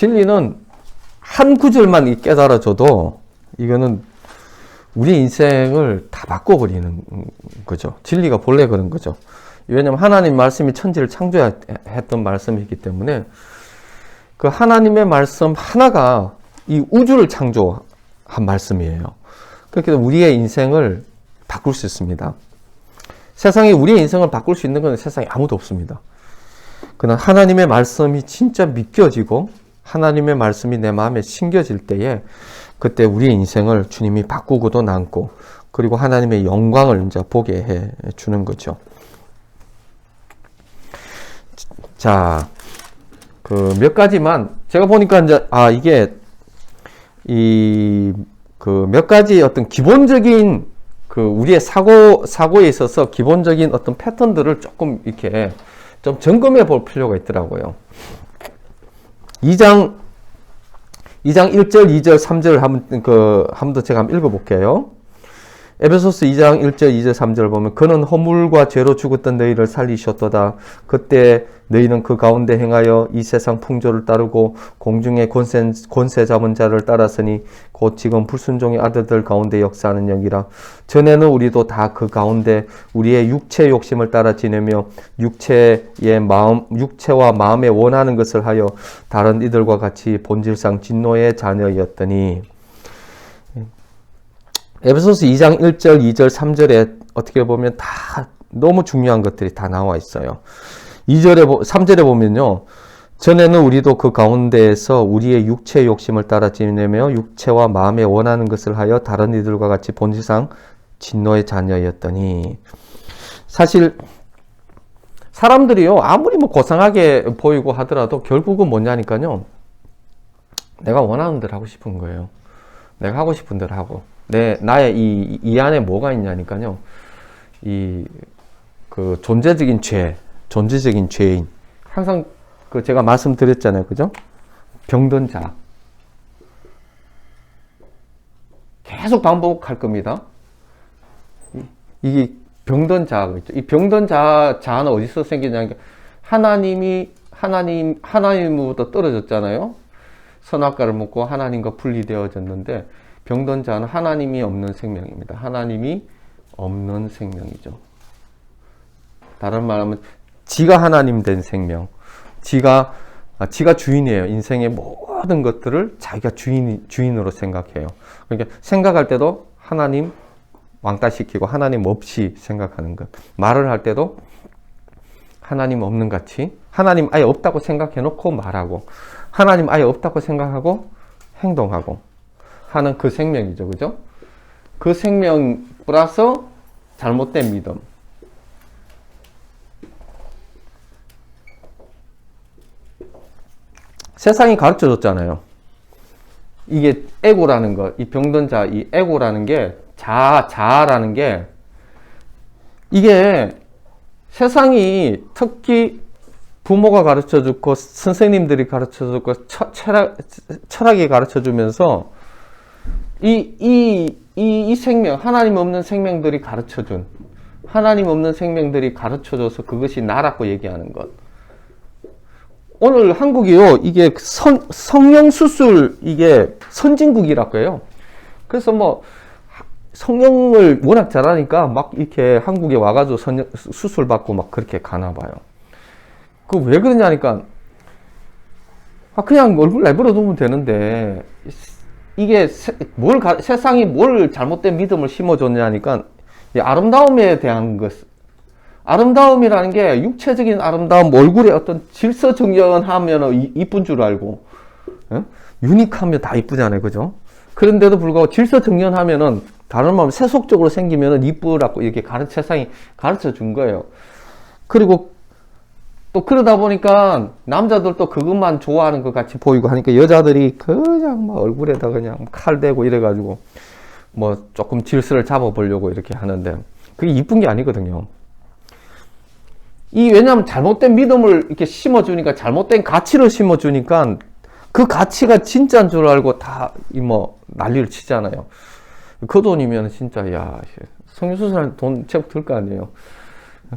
진리는 한 구절만 깨달아줘도 이거는 우리 인생을 다 바꿔버리는 거죠. 진리가 본래 그런 거죠. 왜냐하면 하나님 말씀이 천지를 창조했던 말씀이기 때문에 그 하나님의 말씀 하나가 이 우주를 창조한 말씀이에요. 그렇게 우리의 인생을 바꿀 수 있습니다. 세상에 우리의 인생을 바꿀 수 있는 건 세상에 아무도 없습니다. 그러나 하나님의 말씀이 진짜 믿겨지고 하나님의 말씀이 내 마음에 심겨질 때에 그때 우리의 인생을 주님이 바꾸고도 남고 그리고 하나님의 영광을 이제 보게 해 주는 거죠. 자, 그 몇 가지만 제가 보니까 이제 이게 그 몇 가지 어떤 기본적인 그 우리의 사고에 있어서 기본적인 어떤 패턴들을 조금 이렇게 좀 점검해 볼 필요가 있더라고요. 2장 1절, 2절, 3절 한번 더 제가 한번 읽어볼게요. 에베소서 2장 1절, 2절, 3절 보면 그는 허물과 죄로 죽었던 너희를 살리셨도다. 그때 너희는 그 가운데 행하여 이 세상 풍조를 따르고 공중의 권세 잡은 자를 따랐으니 곧 지금 불순종의 아들들 가운데 역사하는 영이라. 전에는 우리도 다 그 가운데 우리의 육체 욕심을 따라 지내며 육체와 마음에 원하는 것을 하여 다른 이들과 같이 본질상 진노의 자녀였더니. 에베소서 2장 1절, 2절, 3절에 어떻게 보면 다 너무 중요한 것들이 다 나와 있어요. 3절에 보면요. 전에는 우리도 그 가운데에서 우리의 육체의 욕심을 따라 지내며 육체와 마음에 원하는 것을 하여 다른 이들과 같이 본질상 진노의 자녀였더니. 사실 사람들이요. 아무리 고상하게 보이고 하더라도 결국은 뭐냐니까요. 내가 원하는 대로 하고 싶은 거예요. 내가 하고 싶은 대로 하고. 나의 이 안에 뭐가 있냐니까요. 그 존재적인 죄인. 항상 제가 말씀드렸잖아요. 그죠? 병든 자. 계속 반복할 겁니다. 이게 병든 자가 있죠. 이 병든 자는 어디서 생기냐니까 하나님으로부터 떨어졌잖아요. 선악과를 먹고 하나님과 분리되어졌는데 병든 자는 하나님이 없는 생명입니다. 하나님이 없는 생명이죠. 다른 말하면 지가 하나님 된 생명. 지가 주인이에요. 인생의 모든 것들을 자기가 주인으로 생각해요. 그러니까 생각할 때도 하나님 왕따시키고 하나님 없이 생각하는 것. 말을 할 때도 하나님 없는 같이 하나님 아예 없다고 생각해 놓고 말하고 하나님 아예 없다고 생각하고 행동하고 하는 그 생명이죠. 그죠? 그 생명 플러스 잘못된 믿음. 세상이 가르쳐 줬잖아요. 이게 에고라는 것, 이 병든 자, 이 에고라는 게, 자아라는 게, 이게 세상이 특히 부모가 가르쳐 주고, 선생님들이 가르쳐 주고, 철학이 가르쳐 주면서, 이 생명, 하나님 없는 생명들이 가르쳐 준, 하나님 없는 생명들이 가르쳐 줘서 그것이 나라고 얘기하는 것. 오늘 한국이요, 이게 성형수술, 이게 선진국이라고 해요. 그래서 성형을 워낙 잘하니까 막 이렇게 한국에 와가지고 수술 받고 막 그렇게 가나 봐요. 그 왜 그러냐니까, 그냥 얼굴 내버려 두면 되는데, 이게 세상이 뭘 잘못된 믿음을 심어줬냐니까, 아름다움에 대한 것, 아름다움이라는 게 육체적인 아름다움, 얼굴에 어떤 질서정연하면 이쁜 줄 알고, 유니크하면 다 이쁘잖아요. 그죠? 그런데도 불구하고 질서정연하면은, 다른 말로 세속적으로 생기면은 이쁘라고 이렇게 세상이 가르쳐 준 거예요. 그리고 또 그러다 보니까 남자들도 그것만 좋아하는 것 같이 보이고 하니까 여자들이 그냥 얼굴에다 그냥 칼 대고 이래가지고 조금 질서를 잡아보려고 이렇게 하는데 그게 이쁜 게 아니거든요. 왜냐하면 잘못된 믿음을 이렇게 심어주니까 잘못된 가치를 심어주니까 그 가치가 진짜인 줄 알고 다 난리를 치잖아요. 그 돈이면 진짜 성형수술할 돈 제법 들 거 아니에요.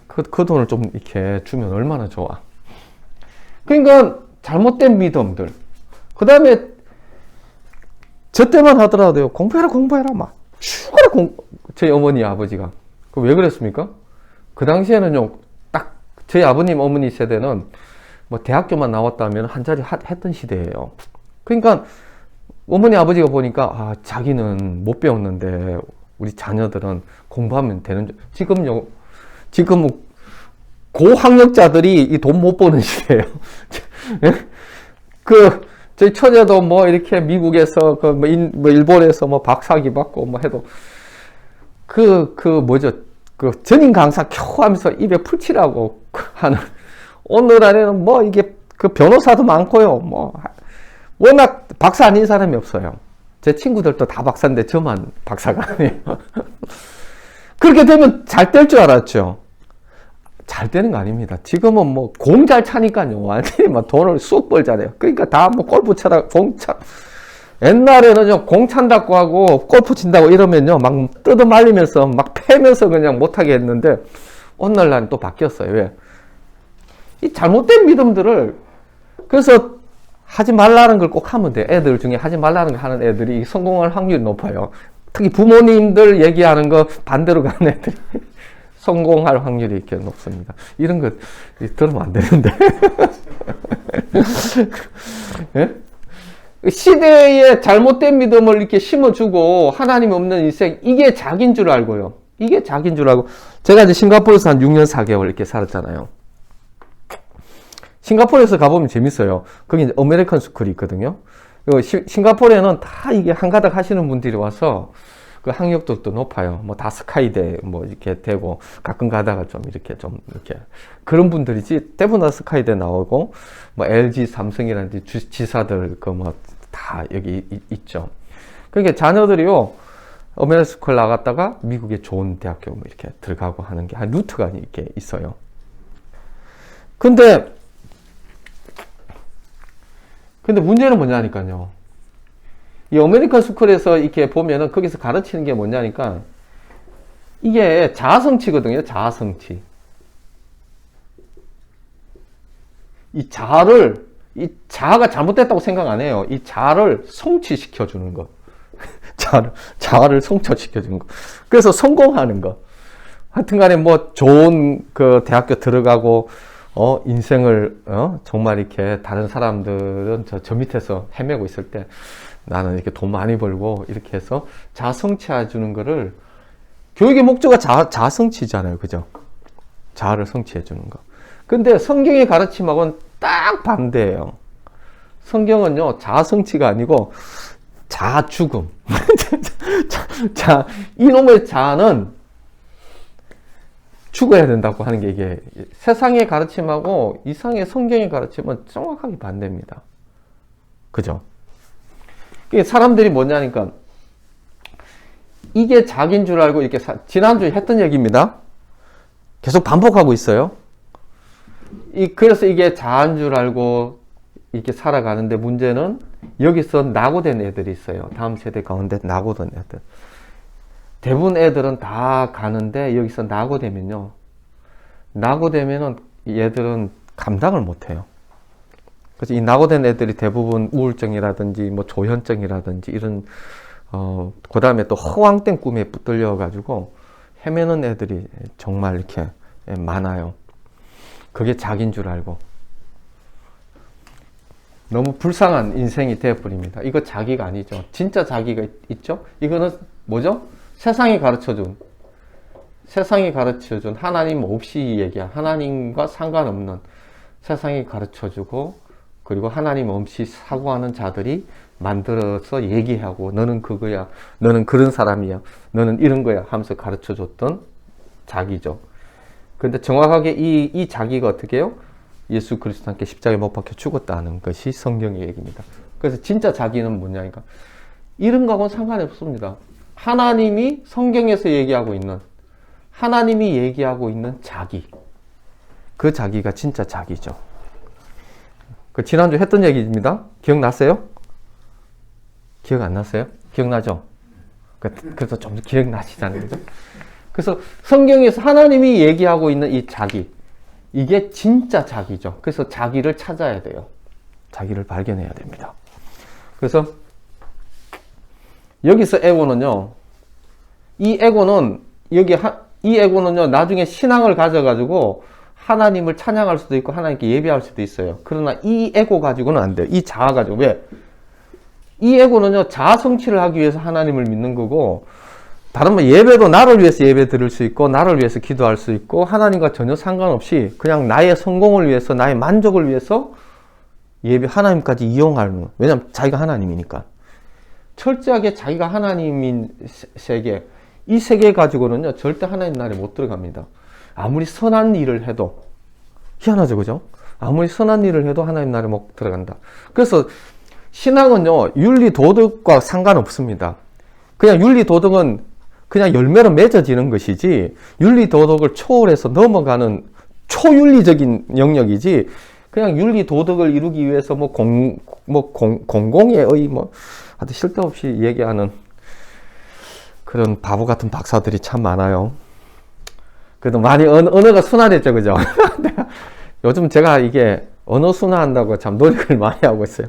그 돈을 좀 이렇게 주면 얼마나 좋아. 그러니까 잘못된 믿음들, 그 다음에 저 때만 하더라도요. 공부해라 막 죽어라 저희 어머니 아버지가. 그 왜 그랬습니까? 그 당시에는요. 딱 저희 아버님 어머니 세대는 뭐 대학교만 나왔다면 한 자리 했던 시대예요. 그러니까 어머니 아버지가 보니까 아 자기는 못 배웠는데 우리 자녀들은 공부하면 되는 지금 고학력자들이 이 돈 못 버는 시대예요. 저희 처제도 뭐 이렇게 미국에서 뭐 일본에서 뭐 박사학위 받고 뭐 해도 전임 강사 겨우 하면서 입에 풀칠하고 하는 오늘 안에는 뭐 이게 변호사도 많고요. 뭐 워낙 박사 아닌 사람이 없어요. 제 친구들도 다 박사인데 저만 박사가 아니에요. 그렇게 되면 잘 될 줄 알았죠. 잘 되는 거 아닙니다. 지금은 뭐 공 잘 차니까요. 완전히 막 돈을 쑥 벌잖아요. 그러니까 다 뭐 골프 차라 옛날에는 공 찬다고 하고 골프 친다고 이러면요. 막 뜯어 말리면서 막 패면서 그냥 못하게 했는데 오늘날은 또 바뀌었어요. 왜? 이 잘못된 믿음들을 그래서 하지 말라는 걸 꼭 하면 돼. 애들 중에 하지 말라는 걸 하는 애들이 성공할 확률이 높아요. 특히 부모님들 얘기하는 거 반대로 가는 애들이 성공할 확률이 이렇게 높습니다. 이런 거 들으면 안 되는데. 예? 시대에 잘못된 믿음을 이렇게 심어주고 하나님 없는 인생, 이게 자기인 줄 알고요. 이게 자기인 줄 알고. 제가 이제 싱가포르에서 한 6년 4개월 이렇게 살았잖아요. 싱가포르에서 가보면 재밌어요. 거기 이제 아메리칸 스쿨이 있거든요. 싱가포르에는 다 이게 한가닥 하시는 분들이 와서 그 학력들도 높아요. 뭐 다 스카이대 뭐 이렇게 되고 가끔 가다가 좀 이렇게 그런 분들이지 대부분 다 스카이대 나오고 뭐 LG 삼성이라든지 지사들 그 뭐 다 여기 있죠. 그러니까 자녀들이요 아메리칸 스쿨 나갔다가 미국의 좋은 대학교 뭐 이렇게 들어가고 하는 게 한 루트가 이렇게 있어요. 근데 문제는 뭐냐니까요. 이 아메리칸 스쿨에서 이렇게 보면은 거기서 가르치는 게 뭐냐니까 이게 자아성취거든요. 자아성취. 이 자아가 잘못됐다고 생각 안 해요. 이 자아를 성취시켜 주는 거. 자아를 성취시켜 주는 거. 그래서 성공하는 거. 하여튼 간에 뭐 좋은 그 대학교 들어가고 인생을 정말 이렇게 다른 사람들은 저 밑에서 헤매고 있을 때 나는 이렇게 돈 많이 벌고 이렇게 해서 자아 성취해 주는 거를 교육의 목적은 자아 성취잖아요. 그죠? 자아를 성취해 주는 거. 근데 성경의 가르침하고는 딱 반대예요. 성경은요. 자아 성취가 아니고 자아 죽음. 이놈의 자아는 죽어야 된다고 하는 게 이게 세상의 가르침하고 이상의 성경의 가르침은 정확하게 반대입니다. 그죠? 사람들이 뭐냐니까 이게 자기인 줄 알고 이렇게 지난주에 했던 얘기입니다. 계속 반복하고 있어요. 그래서 이게 자아인 줄 알고 이렇게 살아가는데 문제는 여기서 낙오된 애들이 있어요. 다음 세대 가운데 낙오된 애들. 대부분 애들은 다 가는데 여기서 낙오되면요. 낙오되면은 얘들은 감당을 못해요. 그래서 이 낙오된 애들이 대부분 우울증이라든지 뭐 조현증이라든지 이런 그 다음에 또 허황된 꿈에 붙들려 가지고 헤매는 애들이 정말 이렇게 많아요. 그게 자기인 줄 알고 너무 불쌍한 인생이 되어버립니다. 이거 자기가 아니죠. 진짜 자기가 있죠? 이거는 뭐죠? 세상이 가르쳐준 하나님 없이 얘기한 하나님과 상관없는 세상이 가르쳐주고 그리고 하나님 없이 사고하는 자들이 만들어서 얘기하고 너는 그거야, 너는 그런 사람이야, 너는 이런 거야 하면서 가르쳐줬던 자기죠. 근데 정확하게 이 자기가 어떻게 해요? 예수 그리스도 함께 십자가에 못 박혀 죽었다는 것이 성경의 얘기입니다. 그래서 진짜 자기는 뭐냐니까 이런 거하고는 상관이 없습니다. 하나님이 성경에서 얘기하고 있는 하나님이 얘기하고 있는 자기, 그 자기가 진짜 자기죠. 그 지난주 했던 얘기입니다. 기억났어요? 기억 안 났어요? 기억나죠? 그래서 좀 기억나시잖아요. 그죠? 그래서 성경에서 하나님이 얘기하고 있는 이 자기, 이게 진짜 자기죠. 그래서 자기를 찾아야 돼요. 자기를 발견해야 됩니다. 그래서 여기서 에고는요, 이 에고는요, 나중에 신앙을 가져가지고 하나님을 찬양할 수도 있고 하나님께 예배할 수도 있어요. 그러나 이 에고 가지고는 안 돼요. 이 자아 가지고. 왜? 이 에고는요, 자아 성취를 하기 위해서 하나님을 믿는 거고, 다른 말 예배도 나를 위해서 예배 드릴 수 있고, 나를 위해서 기도할 수 있고, 하나님과 전혀 상관없이 그냥 나의 성공을 위해서, 나의 만족을 위해서 예배, 하나님까지 이용하는. 왜냐면 자기가 하나님이니까. 철저하게 자기가 하나님인 세계, 이 세계 가지고는요, 절대 하나님 나라에 못 들어갑니다. 아무리 선한 일을 해도, 희한하죠, 그죠? 아무리 선한 일을 해도 하나님 나라에 못 들어간다. 그래서 신앙은요, 윤리 도덕과 상관없습니다. 그냥 윤리 도덕은 그냥 열매로 맺어지는 것이지, 윤리 도덕을 초월해서 넘어가는 초윤리적인 영역이지, 그냥 윤리 도덕을 이루기 위해서 공공의 의, 하여튼 쓸데없이 얘기하는 그런 바보 같은 박사들이 참 많아요. 그래도 많이 언어가 순화됐죠, 그죠? 요즘 제가 이게 언어 순화한다고 참 노력을 많이 하고 있어요.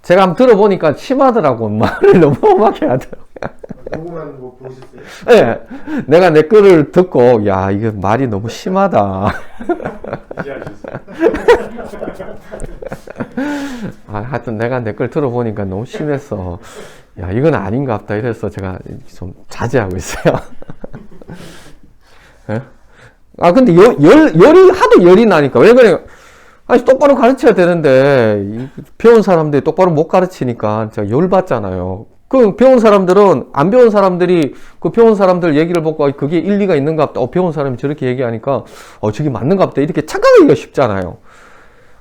제가 한번 들어보니까 심하더라고. 말을 너무 험하게 하더라고요. 궁금한 거 보셨어요? 네. 내가 내 거를 듣고, 야, 이거 말이 너무 심하다. 이해하셨어요? 하여튼 내가 내 걸 들어보니까 너무 심했어. 야, 이건 아닌가 보다. 이래서 제가 좀 자제하고 있어요. 네? 근데 하도 열이 나니까. 왜 그래? 아니, 똑바로 가르쳐야 되는데, 배운 사람들이 똑바로 못 가르치니까 제가 열받잖아요. 그 배운 사람들은, 안 배운 사람들이 그 배운 사람들 얘기를 보고, 그게 일리가 있는가 보다. 배운 사람이 저렇게 얘기하니까, 저게 맞는가 보다. 이렇게 착각하기가 쉽잖아요.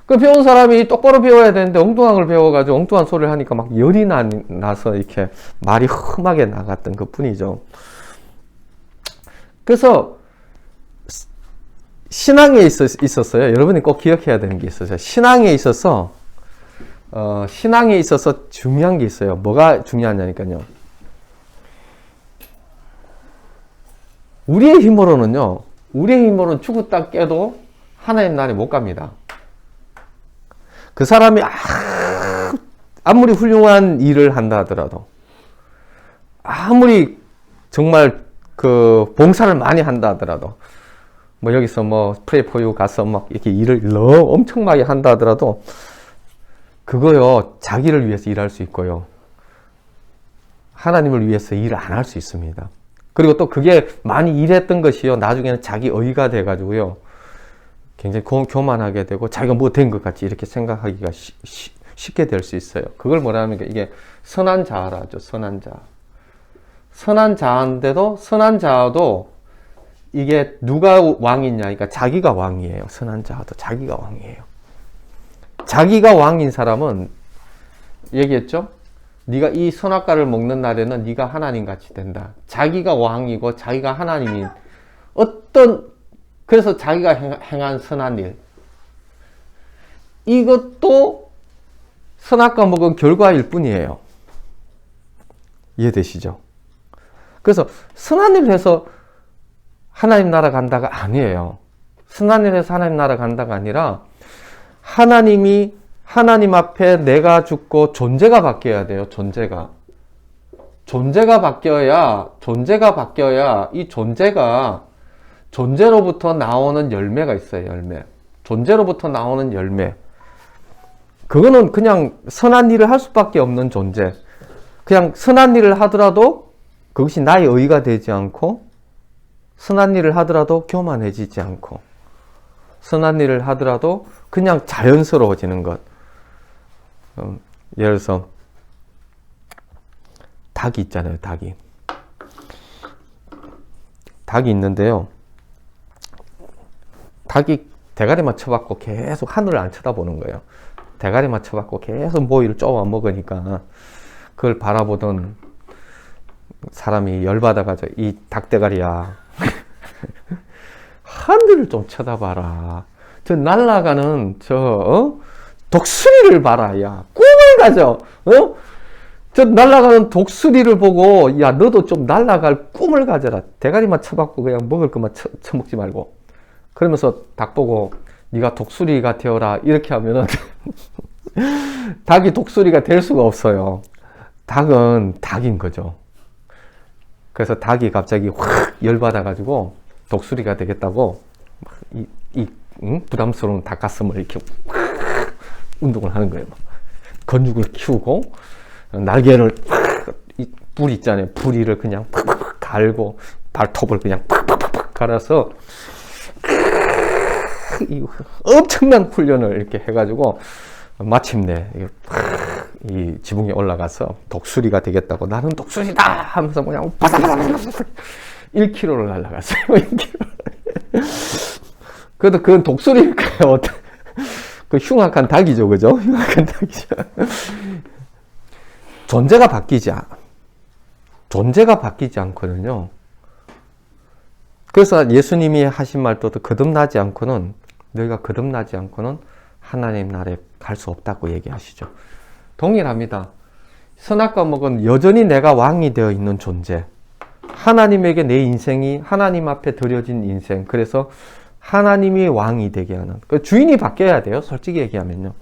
그 배운 사람이 똑바로 배워야 되는데, 엉뚱한 걸 배워가지고 엉뚱한 소리를 하니까 막 열이 나서 이렇게 말이 험하게 나갔던 것 뿐이죠. 그래서, 신앙에 있었어요. 여러분이 꼭 기억해야 되는 게 있어요. 신앙에 있어서 중요한 게 있어요. 뭐가 중요하냐니까요. 우리의 힘으로는 죽었다 깨도 하나님 나라에 못 갑니다. 그 사람이 아무리 훌륭한 일을 한다 하더라도, 아무리 정말 그 봉사를 많이 한다 하더라도, 여기서 프레이 포유 가서 이렇게 일을 너무 엄청나게 한다 하더라도, 그거요, 자기를 위해서 일할 수 있고요. 하나님을 위해서 일을 안 할 수 있습니다. 그리고 또 그게 많이 일했던 것이요, 나중에는 자기 의가 돼가지고요, 굉장히 교만하게 되고, 자기가 뭐 된 것 같이 이렇게 생각하기가 쉽게 될 수 있어요. 그걸 뭐라면, 이게 선한 자아라죠, 선한 자아. 선한 자아인데도, 선한 자아도 이게 누가 왕이냐, 그러니까 자기가 왕이에요. 선한 자아도 자기가 왕이에요. 자기가 왕인 사람은 얘기했죠? 네가 이 선악과를 먹는 날에는 네가 하나님 같이 된다. 자기가 왕이고 자기가 하나님인 그래서 자기가 행한 선한 일, 이것도 선악과 먹은 결과일 뿐이에요. 이해되시죠? 그래서 선한 일을 해서 하나님 나라 간다가 아니에요. 선한 일을 해서 하나님 나라 간다가 아니라, 하나님 앞에 내가 죽고 존재가 바뀌어야 돼요. 존재가 바뀌어야 이 존재로부터 나오는 열매가 있어요. 열매. 존재로부터 나오는 열매. 그거는 그냥 선한 일을 할 수밖에 없는 존재. 그냥 선한 일을 하더라도 그것이 나의 의가 되지 않고, 선한 일을 하더라도 교만해지지 않고, 선한 일을 하더라도 그냥 자연스러워지는 것. 예를 들어서 닭이 있잖아요. 닭이 있는데요. 닭이 대가리만 쳐박고 계속 하늘을 안 쳐다보는 거예요. 대가리만 쳐박고 계속 모이를 쪼아 먹으니까 그걸 바라보던 사람이 열받아가지고, 이 닭대가리야, 하늘을 좀 쳐다봐라. 저 날아가는 독수리를 봐라. 야, 꿈을 가져. 저 날아가는 독수리를 보고, 야, 너도 좀 날아갈 꿈을 가져라. 대가리만 쳐박고 그냥 먹을 것만 쳐먹지 말고. 그러면서 닭 보고 네가 독수리가 되어라, 이렇게 하면은 닭이 독수리가 될 수가 없어요. 닭은 닭인 거죠. 그래서 닭이 갑자기 확 열받아가지고 독수리가 되겠다고 부담스러운 닭가슴을 이렇게 확 운동을 하는 거예요. 근육을 키우고 날개를 불 있잖아요. 부리를 그냥 팍팍 갈고 발톱을 그냥 팍팍팍 갈아서 엄청난 훈련을 이렇게 해가지고 마침내 이 지붕에 올라가서 독수리가 되겠다고 나는 독수리다 하면서 그냥 바삭바삭 1km를 날아갔어요. 1km. 그래도 그건 독수리일까요? 그 흉악한 닭이죠, 그죠? 흉악한 닭이죠. 존재가 바뀌지 않거든요. 그래서 예수님이 하신 말도 거듭나지 않고는, 너희가 거듭나지 않고는 하나님 나라에 갈 수 없다고 얘기하시죠. 동일합니다. 선악과목은 여전히 내가 왕이 되어 있는 존재. 하나님에게 내 인생이 하나님 앞에 드려진 인생. 그래서 하나님이 왕이 되게 하는. 그 주인이 바뀌어야 돼요. 솔직히 얘기하면요.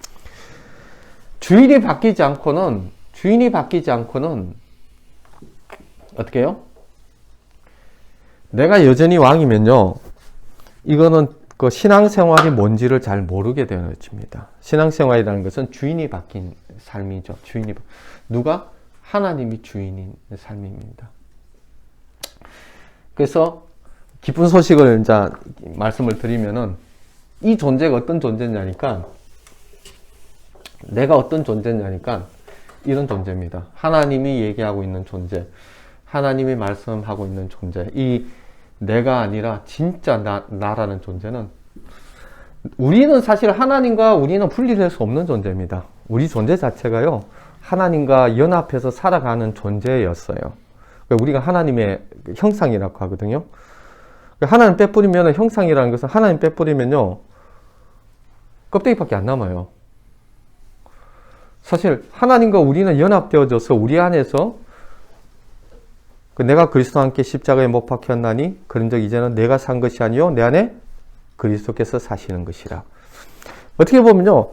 주인이 바뀌지 않고는 어떻게 해요? 내가 여전히 왕이면요. 이거는 그 신앙생활이 뭔지를 잘 모르게 되는 것입니다. 신앙생활이라는 것은 주인이 바뀐 삶이죠. 누가? 하나님이 주인인 삶입니다. 그래서 기쁜 소식을 이제 말씀을 드리면은 이 존재가 어떤 존재냐니까, 내가 어떤 존재냐니까 이런 존재입니다. 하나님이 얘기하고 있는 존재, 하나님이 말씀하고 있는 존재, 이 내가 아니라 진짜 나라는 존재는, 우리는 사실 하나님과 우리는 분리될 수 없는 존재입니다. 우리 존재 자체가요, 하나님과 연합해서 살아가는 존재였어요. 우리가 하나님의 형상이라고 하거든요. 하나님 빼버리면, 형상이라는 것은 하나님 빼버리면요, 껍데기밖에 안 남아요. 사실 하나님과 우리는 연합되어져서 우리 안에서 내가 그리스도와 함께 십자가에 못 박혔나니 그런즉 이제는 내가 산 것이 아니요 내 안에 그리스도께서 사시는 것이라. 어떻게 보면요,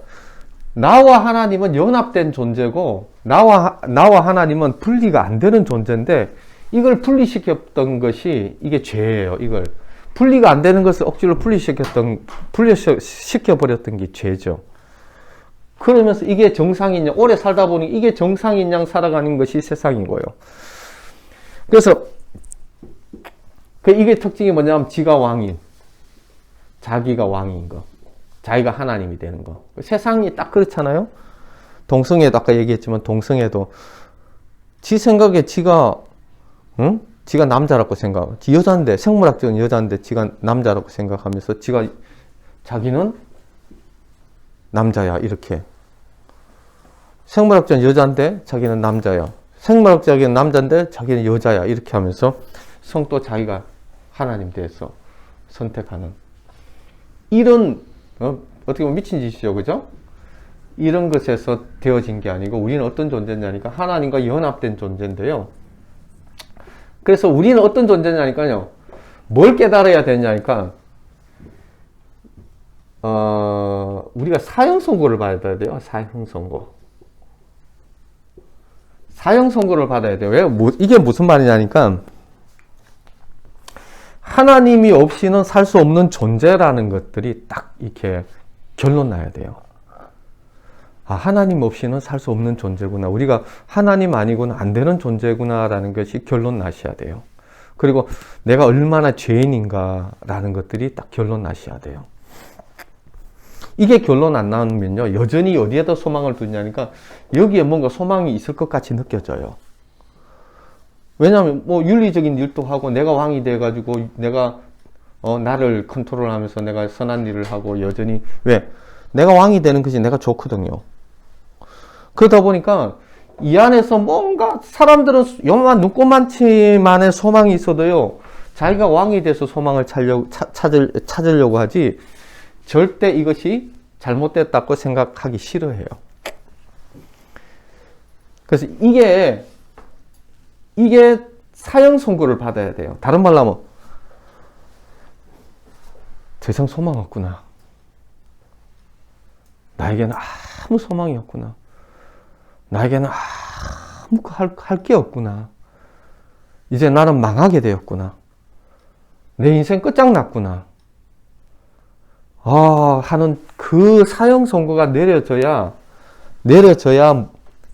나와 하나님은 연합된 존재고 나와 하나님은 분리가 안 되는 존재인데, 이걸 분리시켰던 것이 이게 죄예요. 이걸 분리가 안 되는 것을 억지로 분리시켜버렸던 게 죄죠. 그러면서 이게 정상이냐, 오래 살다 보니 이게 정상인 양 살아가는 것이 세상인 거예요. 그래서 이게 특징이 뭐냐면 자기가 왕인 거, 자기가 하나님이 되는 거. 세상이 딱 그렇잖아요. 동성애도 아까 얘기했지만, 동성애도 지 생각에 지가 남자라고 생각하고, 여자인데, 생물학적인 여자인데 지가 남자라고 생각하면서 자기는 남자야, 이렇게. 생물학적인 여자인데 자기는 남자야. 생물학적인 남자인데 자기는 여자야, 이렇게 하면서 성도 자기가 하나님 대해서 선택하는, 이런 어떻게 보면 미친 짓이죠, 그죠? 이런 것에서 되어진 게 아니고, 우리는 어떤 존재냐니까 하나님과 연합된 존재인데요. 그래서 우리는 어떤 존재냐니까요, 뭘 깨달아야 되냐니까, 우리가 사형선고를 받아야 돼요. 사형선고를 받아야 돼요. 왜? 이게 무슨 말이냐니까, 하나님이 없이는 살 수 없는 존재라는 것들이 딱 이렇게 결론 나야 돼요. 아, 하나님 없이는 살 수 없는 존재구나. 우리가 하나님 아니고는 안 되는 존재구나라는 것이 결론 나셔야 돼요. 그리고 내가 얼마나 죄인인가라는 것들이 딱 결론 나셔야 돼요. 이게 결론 안 나오면요, 여전히 어디에다 소망을 두냐니까, 여기에 뭔가 소망이 있을 것 같이 느껴져요. 왜냐하면 윤리적인 일도 하고, 내가 왕이 돼가지고 내가 나를 컨트롤하면서 내가 선한 일을 하고, 여전히 왜? 내가 왕이 되는 것이 내가 좋거든요. 그러다 보니까 이 안에서 뭔가, 사람들은 요만한 눈꼽만치만의 소망이 있어도요, 자기가 왕이 돼서 소망을 찾으려고 하지, 절대 이것이 잘못됐다고 생각하기 싫어해요. 그래서 이게 사형 선고를 받아야 돼요. 다른 말로 하면, 더 이상 소망 없구나. 나에게는 아무 소망이 없구나. 나에게는 아무 할 게 없구나. 이제 나는 망하게 되었구나. 내 인생 끝장났구나. 하는 그 사형 선고가 내려져야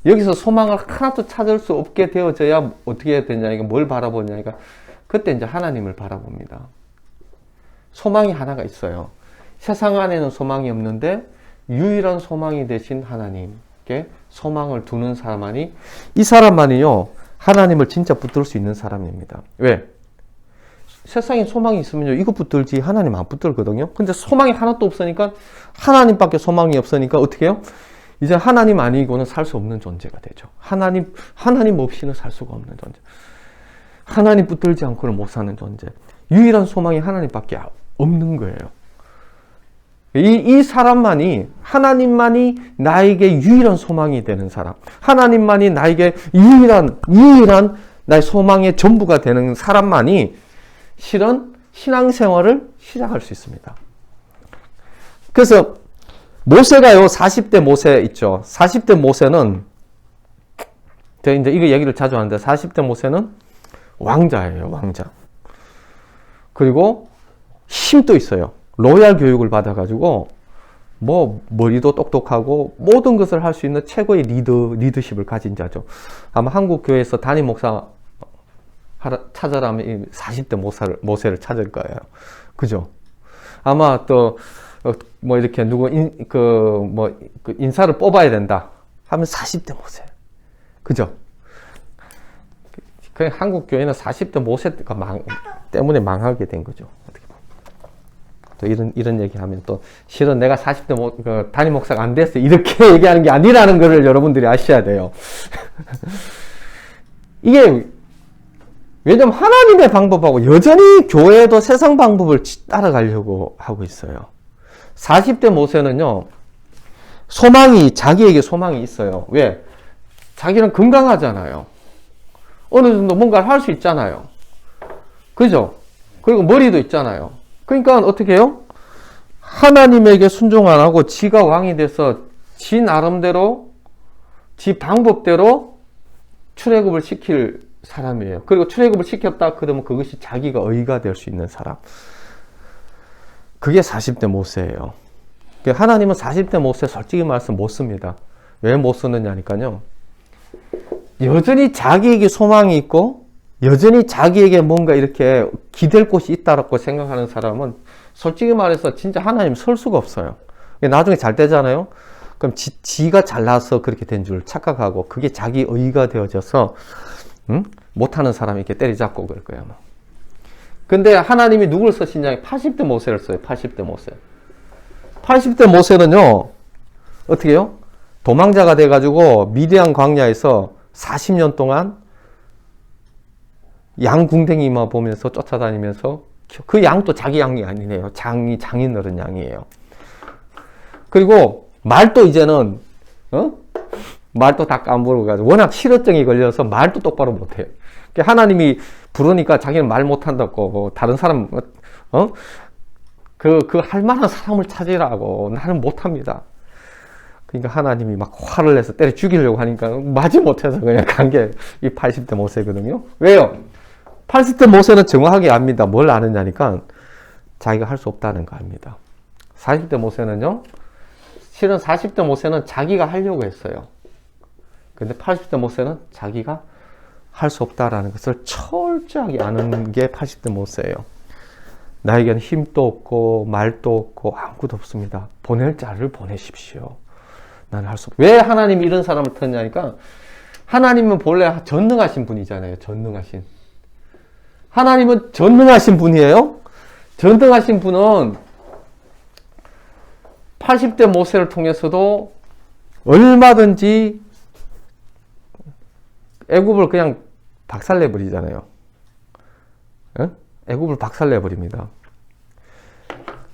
여기서 소망을 하나도 찾을 수 없게 되어져야 어떻게 해야 되냐니까 뭘 바라보냐니까 그때 이제 하나님을 바라봅니다. 소망이 하나가 있어요. 세상 안에는 소망이 없는데 유일한 소망이 되신 하나님께 소망을 두는 사람만이 이 사람만이요 하나님을 진짜 붙들 수 있는 사람입니다. 왜? 세상에 소망이 있으면요 이거 붙들지 하나님 안 붙들거든요. 근데 소망이 하나도 없으니까 하나님밖에 소망이 없으니까 어떻게 해요? 이제 하나님 아니고는 살 수 없는 존재가 되죠. 하나님 없이는 살 수가 없는 존재. 하나님 붙들지 않고는 못 사는 존재. 유일한 소망이 하나님밖에 없는 거예요. 이 사람만이, 하나님만이 나에게 유일한 소망이 되는 사람. 하나님만이 나에게 유일한 나의 소망의 전부가 되는 사람만이 실은 신앙생활을 시작할 수 있습니다. 그래서 모세가요, 40대 모세 있죠. 40대 모세는, 제가 이제 이거 얘기를 자주 하는데, 40대 모세는 왕자예요, 왕자. 그리고 힘도 있어요. 로얄 교육을 받아가지고, 머리도 똑똑하고, 모든 것을 할 수 있는 최고의 리더십을 가진 자죠. 아마 한국 교회에서 담임 목사 찾아라면 40대 모세를 찾을 거예요. 그죠? 아마 또, 이렇게 인사를 뽑아야 된다 하면 40대 모세. 그죠? 그 한국 교회는 40대 모세가 때문에 망하게 된 거죠. 어떻게 보면. 또 이런 얘기 하면 또, 실은 내가 40대 담임 목사가 안 됐어. 이렇게 얘기하는 게 아니라는 거를 여러분들이 아셔야 돼요. 이게, 왜냐면 하나님의 방법하고 여전히 교회도 세상 방법을 따라가려고 하고 있어요. 40대 모세는요, 자기에게 소망이 있어요. 왜? 자기는 건강하잖아요. 어느 정도 뭔가를 할 수 있잖아요. 그죠? 그리고 머리도 있잖아요. 그러니까 어떻게 해요? 하나님에게 순종 안 하고 지가 왕이 돼서 지 나름대로, 지 방법대로 출애굽을 시킬 사람이에요. 그리고 출애굽을 시켰다 그러면 그것이 자기가 의가 될 수 있는 사람. 그게 40대 모세예요. 하나님은 40대 모세 솔직히 말해서 못 씁니다. 왜 못 쓰느냐니까요. 여전히 자기에게 소망이 있고 여전히 자기에게 뭔가 이렇게 기댈 곳이 있다고 생각하는 사람은 솔직히 말해서 진짜 하나님 설 수가 없어요. 나중에 잘 되잖아요. 그럼 지가 잘나서 그렇게 된 줄 착각하고 그게 자기 의가 되어져서 못하는 사람이 이렇게 때리잡고 그럴 거예요. 근데 하나님이 누굴 쓰시냐? 80대 모세를 써요. 80대 모세. 80대 모세는요, 어떻게 해요? 도망자가 돼가지고 미디안 광야에서 40년 동안 양 궁뎅이만 보면서 쫓아다니면서 그 양도 자기 양이 아니네요. 장이 늘은 양이에요. 그리고 말도 이제는 말도 다 까먹어가지고 워낙 실어증이 걸려서 말도 똑바로 못해요. 하나님이 부르니까 자기는 말 못한다고 다른 사람 그 할 만한 사람을 찾으라고 나는 못합니다. 그러니까 하나님이 막 화를 내서 때려 죽이려고 하니까 마지 못해서 그냥 간 게 이 80대 모세거든요. 왜요? 80대 모세는 정확하게 압니다. 뭘 아느냐니까 자기가 할 수 없다는 거 압니다. 40대 모세는요, 실은 40대 모세는 자기가 하려고 했어요. 근데 80대 모세는 자기가 할 수 없다라는 것을 철저하게 아는 게 80대 모세예요. 나에게는 힘도 없고 말도 없고 아무것도 없습니다. 보낼 자를 보내십시오. 나는 할 수 없다. 왜 하나님이 이런 사람을 택했냐니까 하나님은 본래 전능하신 분이잖아요. 전능하신. 하나님은 전능하신 분이에요. 전능하신 분은 80대 모세를 통해서도 얼마든지 애굽을 그냥 박살내버리잖아요. 애굽을 박살내버립니다.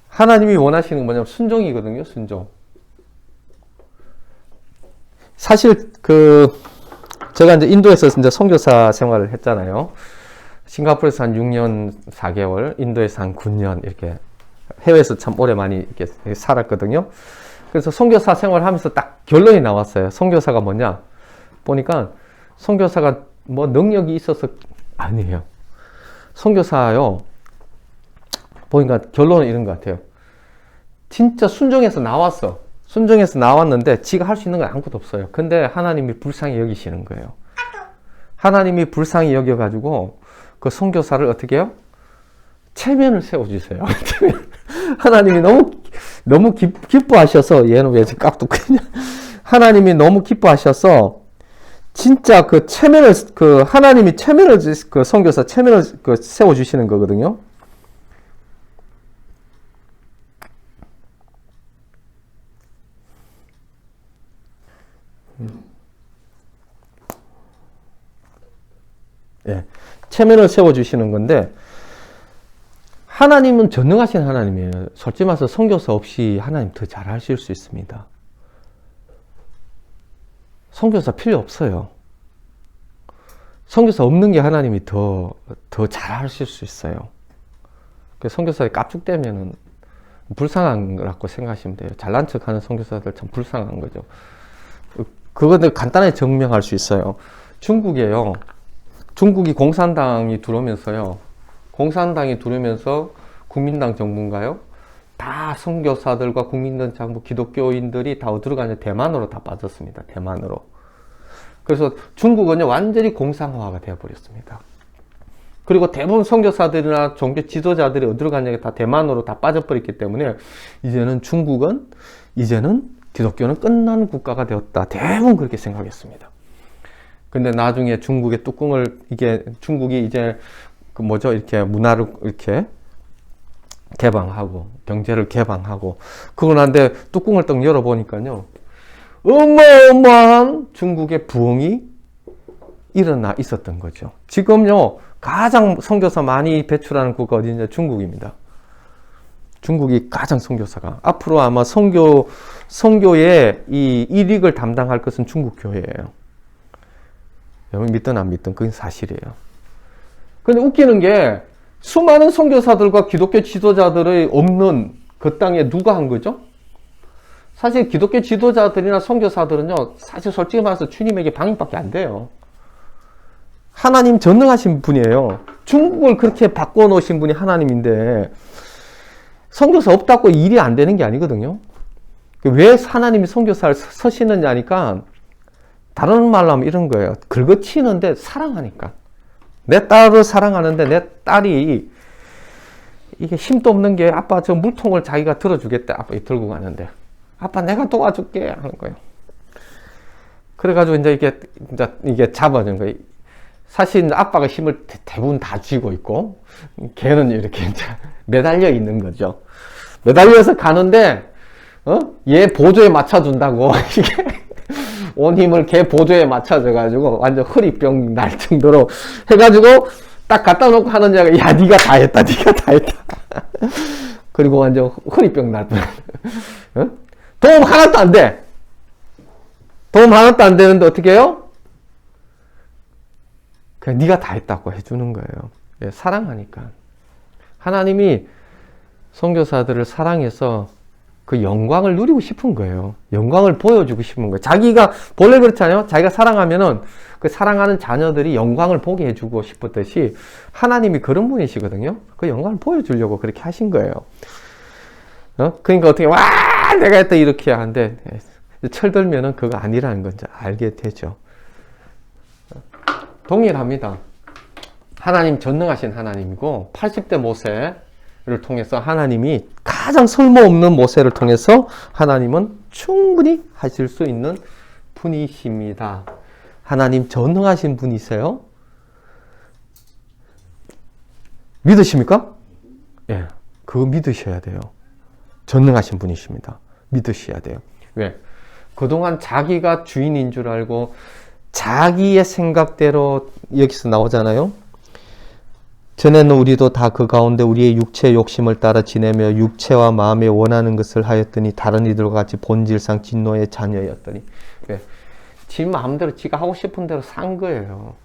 하나님이 원하시는 건 뭐냐면 순종이거든요. 순종. 사실 제가 이제 인도에서 이제 선교사 생활을 했잖아요. 싱가포르에서 한 6년 4개월, 인도에서 한 9년 이렇게 해외에서 참 오래 많이 이렇게 살았거든요. 그래서 선교사 생활하면서 딱 결론이 나왔어요. 선교사가 뭐냐? 보니까 선교사가 뭐 능력이 있어서 아니에요. 선교사요. 보니까 결론은 이런 것 같아요. 진짜 순종해서 나왔어. 순종해서 나왔는데 지가 할 수 있는 건 아무것도 없어요. 근데 하나님이 불쌍히 여기시는 거예요. 하나님이 불쌍히 여겨가지고 그 선교사를 어떻게 해요? 체면을 세워주세요. 하나님이 너무 기뻐하셔서 얘는 왜 깍두기냐? 하나님이 너무 기뻐하셔서 진짜 그 체면을 그 하나님이 체면을 그 선교사 체면을 그 세워주시는 거거든요. 예, 체면을 세워주시는 건데 하나님은 전능하신 하나님이에요. 솔직히 말해서 선교사 없이 하나님 더 잘하실 수 있습니다. 선교사 필요 없어요. 선교사 없는 게 하나님이 더 잘하실 수 있어요. 선교사에 깝죽대면은 불쌍한 거라고 생각하시면 돼요. 잘난 척하는 선교사들 참 불쌍한 거죠. 그거는 간단하게 증명할 수 있어요. 중국에요. 중국이 공산당이 들어오면서요. 공산당이 들어오면서 국민당 정부인가요? 다 선교사들과 국민당 정부 기독교인들이 다 어디로 가냐? 대만으로 다 빠졌습니다. 대만으로. 그래서 중국은 완전히 공산화가 되어버렸습니다. 그리고 대부분 선교사들이나 종교 지도자들이 어디로 가냐? 다 대만으로 다 빠져버렸기 때문에 이제는 중국은 기독교는 끝난 국가가 되었다. 대부분 그렇게 생각했습니다. 근데 나중에 중국의 뚜껑을 중국이 이제 이렇게 문화를 이렇게 개방하고 경제를 개방하고 그러고 난데 뚜껑을 딱 열어보니까요. 어마어마한 중국의 부흥이 일어나 있었던 거죠. 지금요. 가장 선교사 많이 배출하는 국가 어디냐? 중국입니다. 중국이 가장 선교사가 앞으로 아마 선교의 이 일익을 담당할 것은 중국 교회예요. 여러분 믿든 안 믿든 그건 사실이에요. 근데 웃기는 게 수많은 선교사들과 기독교 지도자들의 없는 그 땅에 누가 한 거죠? 사실 기독교 지도자들이나 선교사들은요, 사실 솔직히 말해서 주님에게 방임밖에 안 돼요. 하나님 전능하신 분이에요. 중국을 그렇게 바꿔놓으신 분이 하나님인데 선교사 없다고 일이 안 되는 게 아니거든요. 왜 하나님이 선교사를 서시느냐니까 다른 말로 하면 이런 거예요. 긁어치는데 사랑하니까. 내 딸을 사랑하는데 내 딸이 이게 힘도 없는 게 아빠 저 물통을 자기가 들어주겠다. 아빠 들고 가는데 아빠 내가 도와줄게 하는 거예요. 그래가지고 이제 이게 잡아준 거예요. 사실 아빠가 힘을 대부분 다 쥐고 있고 걔는 이렇게 이제 매달려 있는 거죠. 매달려서 가는데 얘 보조에 맞춰준다고 이게 온 힘을 걔 보조에 맞춰줘가지고 완전 허리병 날 정도로 해가지고 딱 갖다 놓고 하는 자가 야 네가 다 했다. 그리고 완전 허리병 날 뻔. 도움 하나도 안 돼. 도움 하나도 안 되는데 어떻게 해요? 그냥 네가 다 했다고 해주는 거예요. 예, 사랑하니까. 하나님이 선교사들을 사랑해서 그 영광을 누리고 싶은 거예요. 영광을 보여주고 싶은 거예요. 자기가 본래 그렇잖아요. 자기가 사랑하면은 그 사랑하는 자녀들이 영광을 보게 해주고 싶었듯이 하나님이 그런 분이시거든요. 그 영광을 보여주려고 그렇게 하신 거예요. 그러니까 어떻게 와 내가 했다 이렇게 하는데 철들면은 그거 아니라는 건 알게 되죠. 동일합니다. 하나님 전능하신 하나님이고 80대 모세를 통해서 하나님이 가장 쓸모없는 모세를 통해서 하나님은 충분히 하실 수 있는 분이십니다. 하나님 전능하신 분이세요? 믿으십니까? 예, 그거 믿으셔야 돼요. 전능하신 분이십니다. 믿으셔야 돼요. 왜? 그동안 자기가 주인인 줄 알고 자기의 생각대로 여기서 나오잖아요. 전에는 우리도 다 그 가운데 우리의 육체의 욕심을 따라 지내며 육체와 마음에 원하는 것을 하였더니 다른 이들과 같이 본질상 진노의 자녀였더니 왜? 지 마음대로 지가 하고 싶은 대로 산 거예요.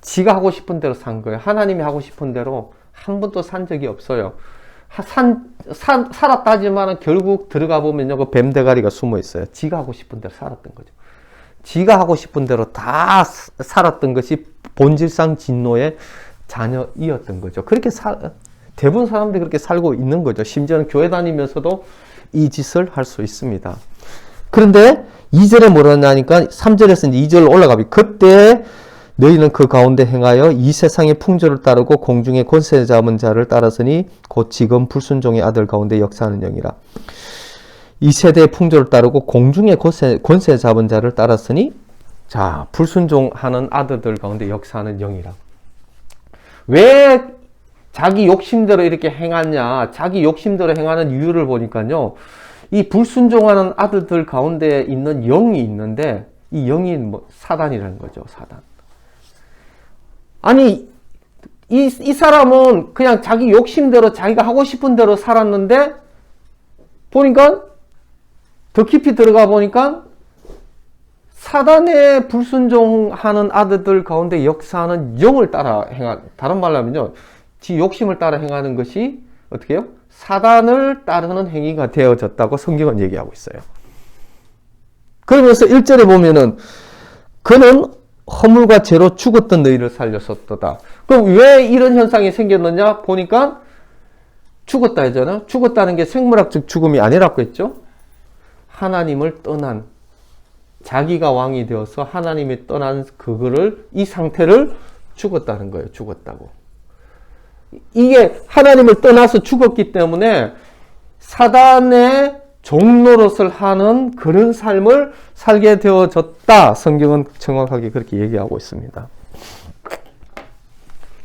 지가 하고 싶은 대로 산 거예요. 하나님이 하고 싶은 대로 한 번도 산 적이 없어요. 살았다 하지만 결국 들어가 보면요, 그 뱀 대가리가 숨어 있어요. 지가 하고 싶은 대로 살았던 거죠. 지가 하고 싶은 대로 다 살았던 것이 본질상 진노의 자녀이었던 거죠. 그렇게 대부분 사람들이 그렇게 살고 있는 거죠. 심지어는 교회 다니면서도 이 짓을 할 수 있습니다. 그런데 2절에 뭐라냐니까 3절에서 이제 2절 올라가비 그때 너희는 그 가운데 행하여 이 세상의 풍조를 따르고 공중의 권세 잡은 자를 따랐으니 곧 지금 불순종의 아들 가운데 역사하는 영이라. 이 세대의 풍조를 따르고 공중의 권세 잡은 자를 따랐으니 자 불순종하는 아들들 가운데 역사하는 영이라. 왜 자기 욕심대로 이렇게 행하냐, 자기 욕심대로 행하는 이유를 보니까요, 이 불순종하는 아들들 가운데 있는 영이 있는데 이 영이 뭐 사단이라는 거죠. 사단. 아니 이 사람은 그냥 자기 욕심대로 자기가 하고 싶은 대로 살았는데 보니까 더 깊이 들어가 보니까 사단의 불순종하는 아들들 가운데 역사하는 영을 따라 다른 말로 하면요, 지 욕심을 따라 행하는 것이 어떻게 해요? 사단을 따르는 행위가 되어졌다고 성경은 얘기하고 있어요. 그러면서 1절에 보면은 그는 허물과 죄로 죽었던 너희를 살렸었도다. 그럼 왜 이런 현상이 생겼느냐 보니까 죽었다 했잖아요. 죽었다는 게 생물학적 죽음이 아니라고 했죠. 하나님을 떠난, 자기가 왕이 되어서 하나님이 떠난 그거를, 이 상태를 죽었다는 거예요. 죽었다고. 이게 하나님을 떠나서 죽었기 때문에 사단의 종노릇을 하는 그런 삶을 살게 되어졌다. 성경은 정확하게 그렇게 얘기하고 있습니다.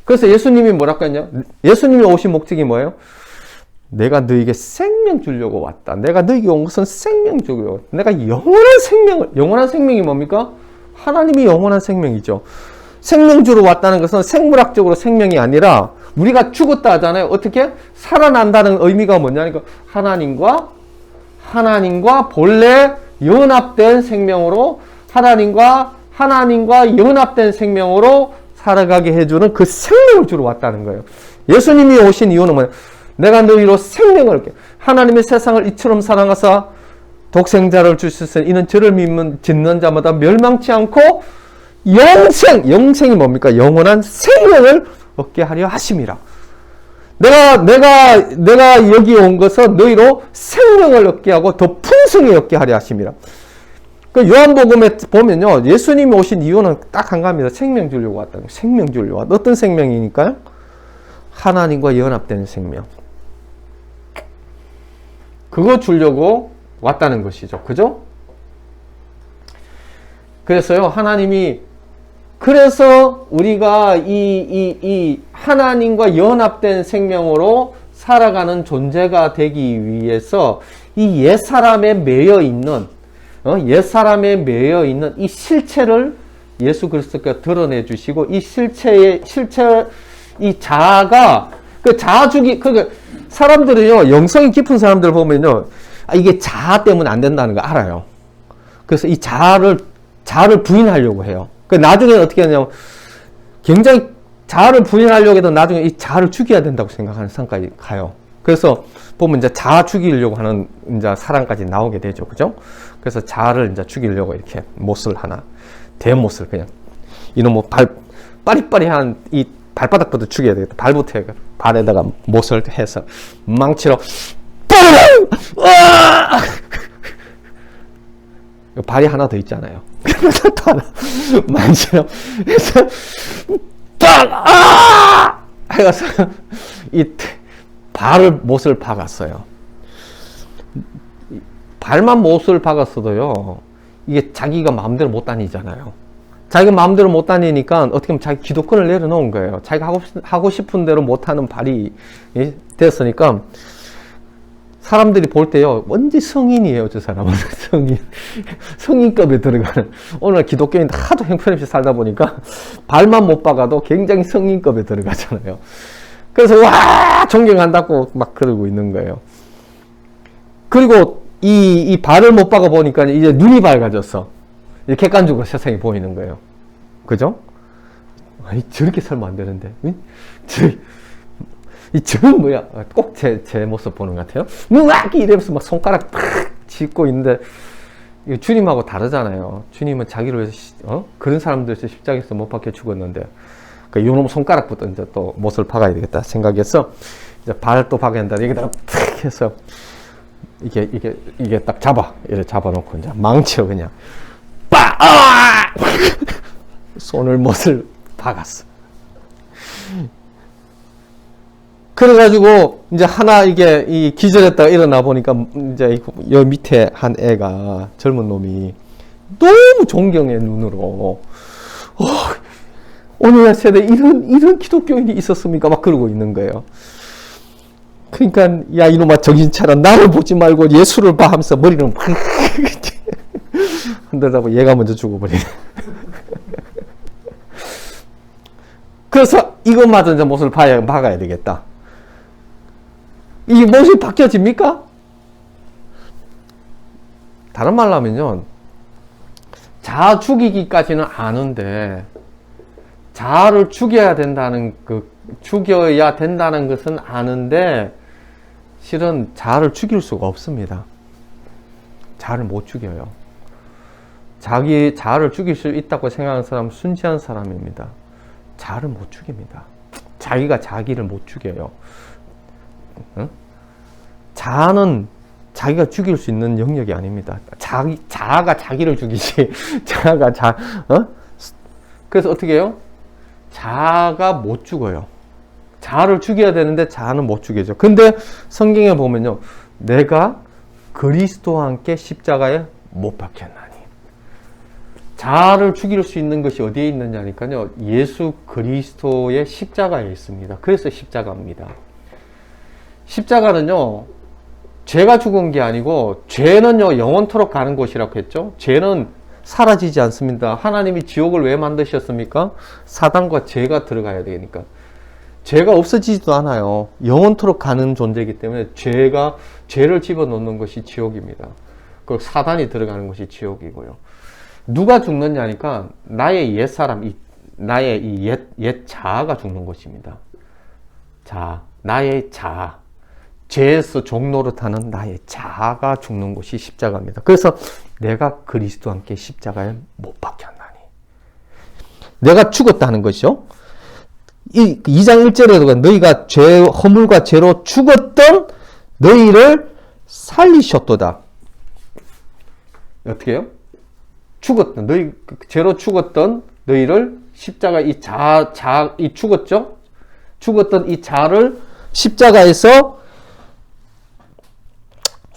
그래서 예수님이 뭐라고 했냐? 예수님이 오신 목적이 뭐예요? 내가 너에게 생명 주려고 왔다. 내가 너에게 온 것은 생명 주려고. 내가 영원한 생명이 뭡니까? 하나님이 영원한 생명이죠. 생명 주러 왔다는 것은 생물학적으로 생명이 아니라 우리가 죽었다 하잖아요. 어떻게? 살아난다는 의미가 뭐냐니까 하나님과 본래 연합된 생명으로 하나님과 연합된 생명으로 살아가게 해주는 그 생명을 주러 왔다는 거예요. 예수님이 오신 이유는 뭐예요? 내가 너희로 생명을 얻게. 하나님의 세상을 이처럼 사랑하사 독생자를 주셨으니 이는 저를 믿는 자마다 멸망치 않고 영생이 뭡니까? 영원한 생명을 얻게 하려 하심이라. 내가 여기 온 것은 너희로 생명을 얻게 하고 더 풍성히 얻게 하려 하심이라. 그 요한복음에 보면요, 예수님이 오신 이유는 딱 한 가지입니다. 생명 주려고 왔다는 거예요. 생명 주려고 왔다. 어떤 생명이니까요? 하나님과 연합되는 생명. 그거 주려고 왔다는 것이죠. 그죠? 그래서요, 그래서 우리가 이 하나님과 연합된 생명으로 살아가는 존재가 되기 위해서 이 옛사람에 매여 있는 이 실체를 예수 그리스도께서 드러내 주시고, 이 이 자아가, 그 자아주기, 사람들은요, 영성이 깊은 사람들 보면요, 이게 자아 때문에 안 된다는 거 알아요. 그래서 이 자아를 부인하려고 해요. 나중에는 어떻게 하냐면, 굉장히 자아를 부인하려고 해도 나중에 이 자아를 죽여야 된다고 생각하는 상까지 가요. 그래서 보면 이제 자아 죽이려고 하는 이제 사람까지 나오게 되죠. 그죠? 그래서 자아를 이제 죽이려고 이렇게 못을 하나, 대못을 그냥, 이놈의 빠리빠리한 이 발바닥부터 죽여야 되겠다. 발부터 해가 발에다가 못을 해서 망치로 발이 하나 더 있잖아요. 그래서 또 하나 망치로 해서 해가서 이 못을 박았어요. 발만 못을 박았어도요, 이게 자기가 마음대로 못 다니잖아요. 자기가 마음대로 못 다니니까 어떻게 보면 자기 기도권을 내려놓은 거예요. 자기가 하고 싶은 대로 못하는 발이 됐으니까 사람들이 볼 때요, 뭔지 성인이에요, 저 사람은. 성인급에 들어가는. 오늘 기독교인 하도 형편없이 살다 보니까 발만 못 박아도 굉장히 성인급에 들어가잖아요. 그래서 와 존경한다고 막 그러고 있는 거예요. 그리고 이 발을 못 박아 보니까 이제 눈이 밝아졌어. 객관적으로 세상이 보이는 거예요. 그죠? 아니, 저렇게 살면 안 되는데. 이 저는 뭐야? 꼭 제 모습 보는 것 같아요. 막 이러면서 막 손가락 팍 짚고 있는데, 이거 주님하고 다르잖아요. 주님은 자기를 위해서, 그런 사람들에서 십자가에서 못 박혀 죽었는데, 그 요놈 손가락부터 이제 또 못을 박아야 되겠다 생각해서, 이제 발 또 박아야 한다. 여기다가 탁 해서, 이게 딱 이렇게 잡아놓고, 이제 망쳐, 그냥. 손을 못을 박았어. 그래가지고 이제 하나 이 기절했다가 일어나 보니까 이제 여 밑에 한 애가 젊은 놈이 너무 존경의 눈으로 오늘날 세대에 이런 기독교인이 있었습니까? 막 그러고 있는 거예요. 그러니까 야 이놈아 정신 차려, 나를 보지 말고 예수를 봐 하면서 머리를 막 흔들다 보니 얘가 먼저 죽어버리네. 그래서 이것마저 이제 못을 박아야 되겠다. 이 못이 바뀌어집니까? 다른 말로 하면요, 자아 죽이기까지는 아는데, 자아를 죽여야 된다는 것은 아는데, 실은 자아를 죽일 수가 없습니다. 자아를 못 죽여요. 자아를 죽일 수 있다고 생각하는 사람은 순지한 사람입니다. 자아를 못 죽입니다. 자기가 자기를 못 죽여요. 응? 자아는 자기가 죽일 수 있는 영역이 아닙니다. 자아가 자기를 죽이지. 그래서 어떻게 해요? 자아가 못 죽어요. 자아를 죽여야 되는데 자아는 못 죽이죠. 근데 성경에 보면요, 내가 그리스도와 함께 십자가에 못 박혔나니. 자아를 죽일 수 있는 것이 어디에 있느냐니까요, 예수 그리스도의 십자가에 있습니다. 그래서 십자가입니다. 십자가는요, 죄가 죽은 게 아니고, 죄는요 영원토록 가는 곳이라고 했죠. 죄는 사라지지 않습니다. 하나님이 지옥을 왜 만드셨습니까? 사단과 죄가 들어가야 되니까. 죄가 없어지지도 않아요. 영원토록 가는 존재이기 때문에 죄를 집어넣는 것이 지옥입니다. 그리고 사단이 들어가는 것이 지옥이고요. 누가 죽느냐니까 나의 옛사람, 나의 이 옛 자아가 죽는 것입니다. 나의 자아, 죄에서 종노릇하는 나의 자아가 죽는 것이 십자가입니다. 그래서 내가 그리스도와 함께 십자가에 못 박혔나니, 내가 죽었다는 것이죠. 2장 1절에도 너희가 허물과 죄로 죽었던 너희를 살리셨도다. 어떻게 해요? 죄로 죽었던 너희를 십자가 죽었죠? 죽었던 이 자를 십자가에서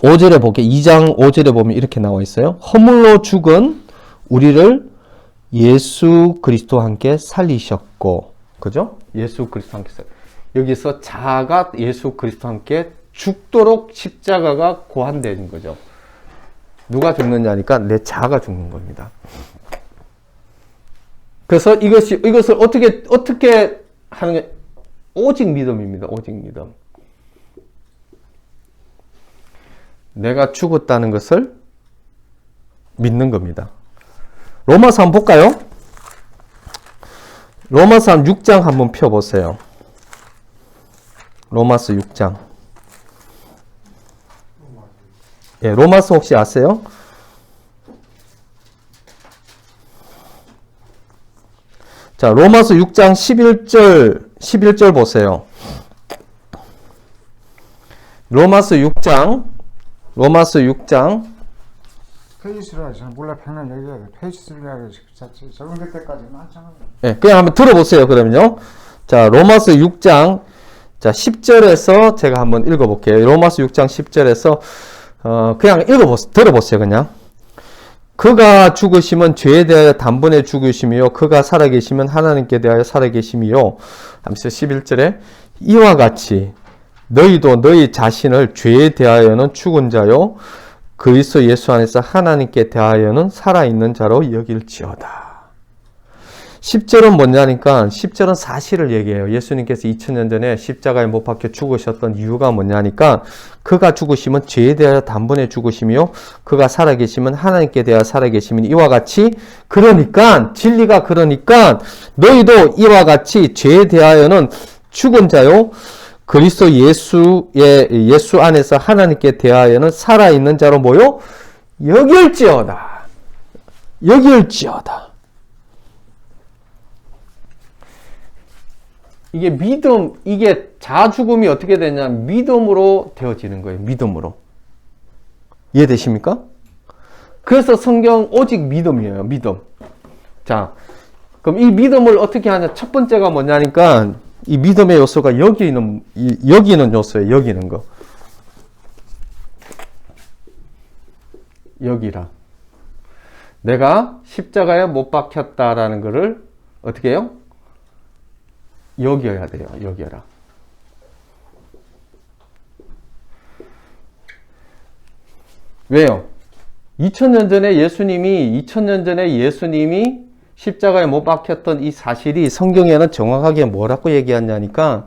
5절에 볼게요. 2장 5절에 보면 이렇게 나와 있어요. 허물로 죽은 우리를 예수 그리스도와 함께 살리셨고, 그죠? 예수 그리스도와 함께 여기서 자아가 예수 그리스도와 함께 죽도록 십자가가 고안된 거죠. 누가 죽느냐니까 내 자아가 죽는 겁니다. 그래서 이것을 어떻게 하는 게 오직 믿음입니다. 오직 믿음. 내가 죽었다는 것을 믿는 겁니다. 로마서 한번 볼까요? 로마서 6장 한번 펴보세요. 로마서 6장. 예, 로마서 혹시 아세요? 자, 로마서 6장 11절 보세요. 로마서 6장 페이지 수를 저는 몰라, 편을 얘기해야 돼. 페이지 수를 적응될 때까지는 한참. 예, 그냥 한번 들어보세요. 그러면요. 자, 로마서 6장, 자, 10절에서 제가 한번 읽어볼게요. 로마서 6장 10절에서, 그냥 들어보세요. 그냥. 그가 죽으시면 죄에 대하여 단번에 죽으심이요. 그가 살아계시면 하나님께 대하여 살아계심이요. 하면서 11절에 이와 같이 너희도 너희 자신을 죄에 대하여는 죽은 자요, 그리스도 예수 안에서 하나님께 대하여는 살아있는 자로 여길지어다. 10절은 뭐냐니까 10절은 사실을 얘기해요. 예수님께서 2000년 전에 십자가에 못 박혀 죽으셨던 이유가 뭐냐니까 그가 죽으시면 죄에 대하여 단번에 죽으시며 그가 살아계시면 하나님께 대하여 살아계시면 이와 같이, 그러니까 진리가, 그러니까 너희도 이와 같이 죄에 대하여는 죽은 자요, 그리스도 예수 안에서 하나님께 대하여는 살아있는 자로 모여 여길지어다. 여길지어다. 이게 믿음, 이게 자죽음이 어떻게 되냐? 믿음으로 되어지는 거예요. 믿음으로. 이해되십니까? 그래서 성경 오직 믿음이에요. 믿음. 자, 그럼 이 믿음을 어떻게 하냐? 첫 번째가 뭐냐니까 이 믿음의 요소가 여기는 요소예요. 여기는 거. 여기라. 내가 십자가에 못 박혔다라는 것을 어떻게 해요? 여겨야 돼요. 여겨라. 왜요? 2000년 전에 예수님이 십자가에 못 박혔던 이 사실이 성경에는 정확하게 뭐라고 얘기하냐니까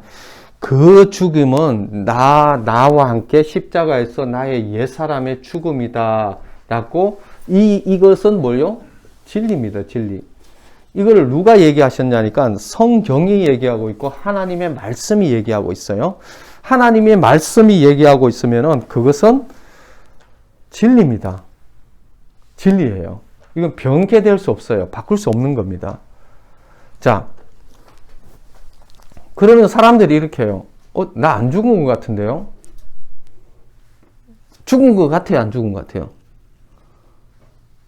그 죽음은 나와 함께 십자가에서 나의 옛사람의 죽음이다 라고 이것은 뭐요? 진리입니다. 진리. 이거를 누가 얘기하셨냐니까 성경이 얘기하고 있고 하나님의 말씀이 얘기하고 있어요. 하나님의 말씀이 얘기하고 있으면은 그것은 진리입니다. 진리예요. 이건 변개될 수 없어요. 바꿀 수 없는 겁니다. 자, 그러면 사람들이 이렇게 해요. 나 안 죽은 것 같은데요? 죽은 것 같아요? 안 죽은 것 같아요?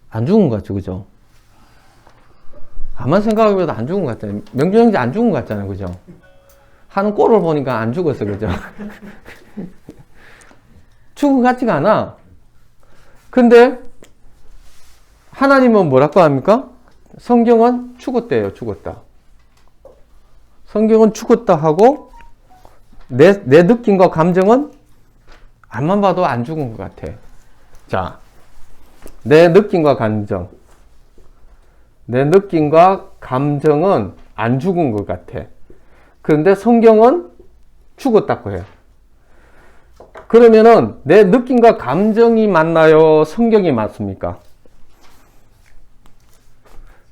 안 죽은 것 같죠? 그죠? 가만 생각해보면 안 죽은 것 같아요. 명주 형제 안 죽은 것 같잖아요. 그죠? 하는 꼴을 보니까 안 죽었어. 그죠? 죽은 것 같지가 않아. 근데 하나님은 뭐라고 합니까? 성경은 죽었대요. 죽었다. 성경은 죽었다 하고 내 느낌과 감정은 앞만 봐도 안 죽은 것 같아. 자, 내 느낌과 감정은 안 죽은 것 같아. 그런데 성경은 죽었다고 해요. 그러면은 내 느낌과 감정이 맞나요? 성경이 맞습니까?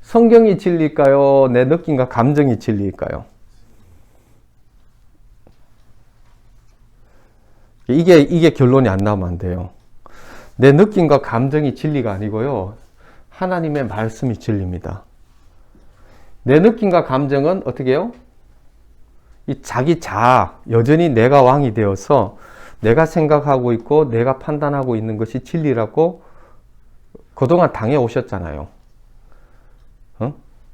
성경이 진리일까요? 내 느낌과 감정이 진리일까요? 이게 결론이 안 나오면 안 돼요. 내 느낌과 감정이 진리가 아니고요. 하나님의 말씀이 진리입니다. 내 느낌과 감정은 어떻게 해요? 이 자기 자아, 여전히 내가 왕이 되어서 내가 생각하고 있고 내가 판단하고 있는 것이 진리라고 그동안 당해 오셨잖아요.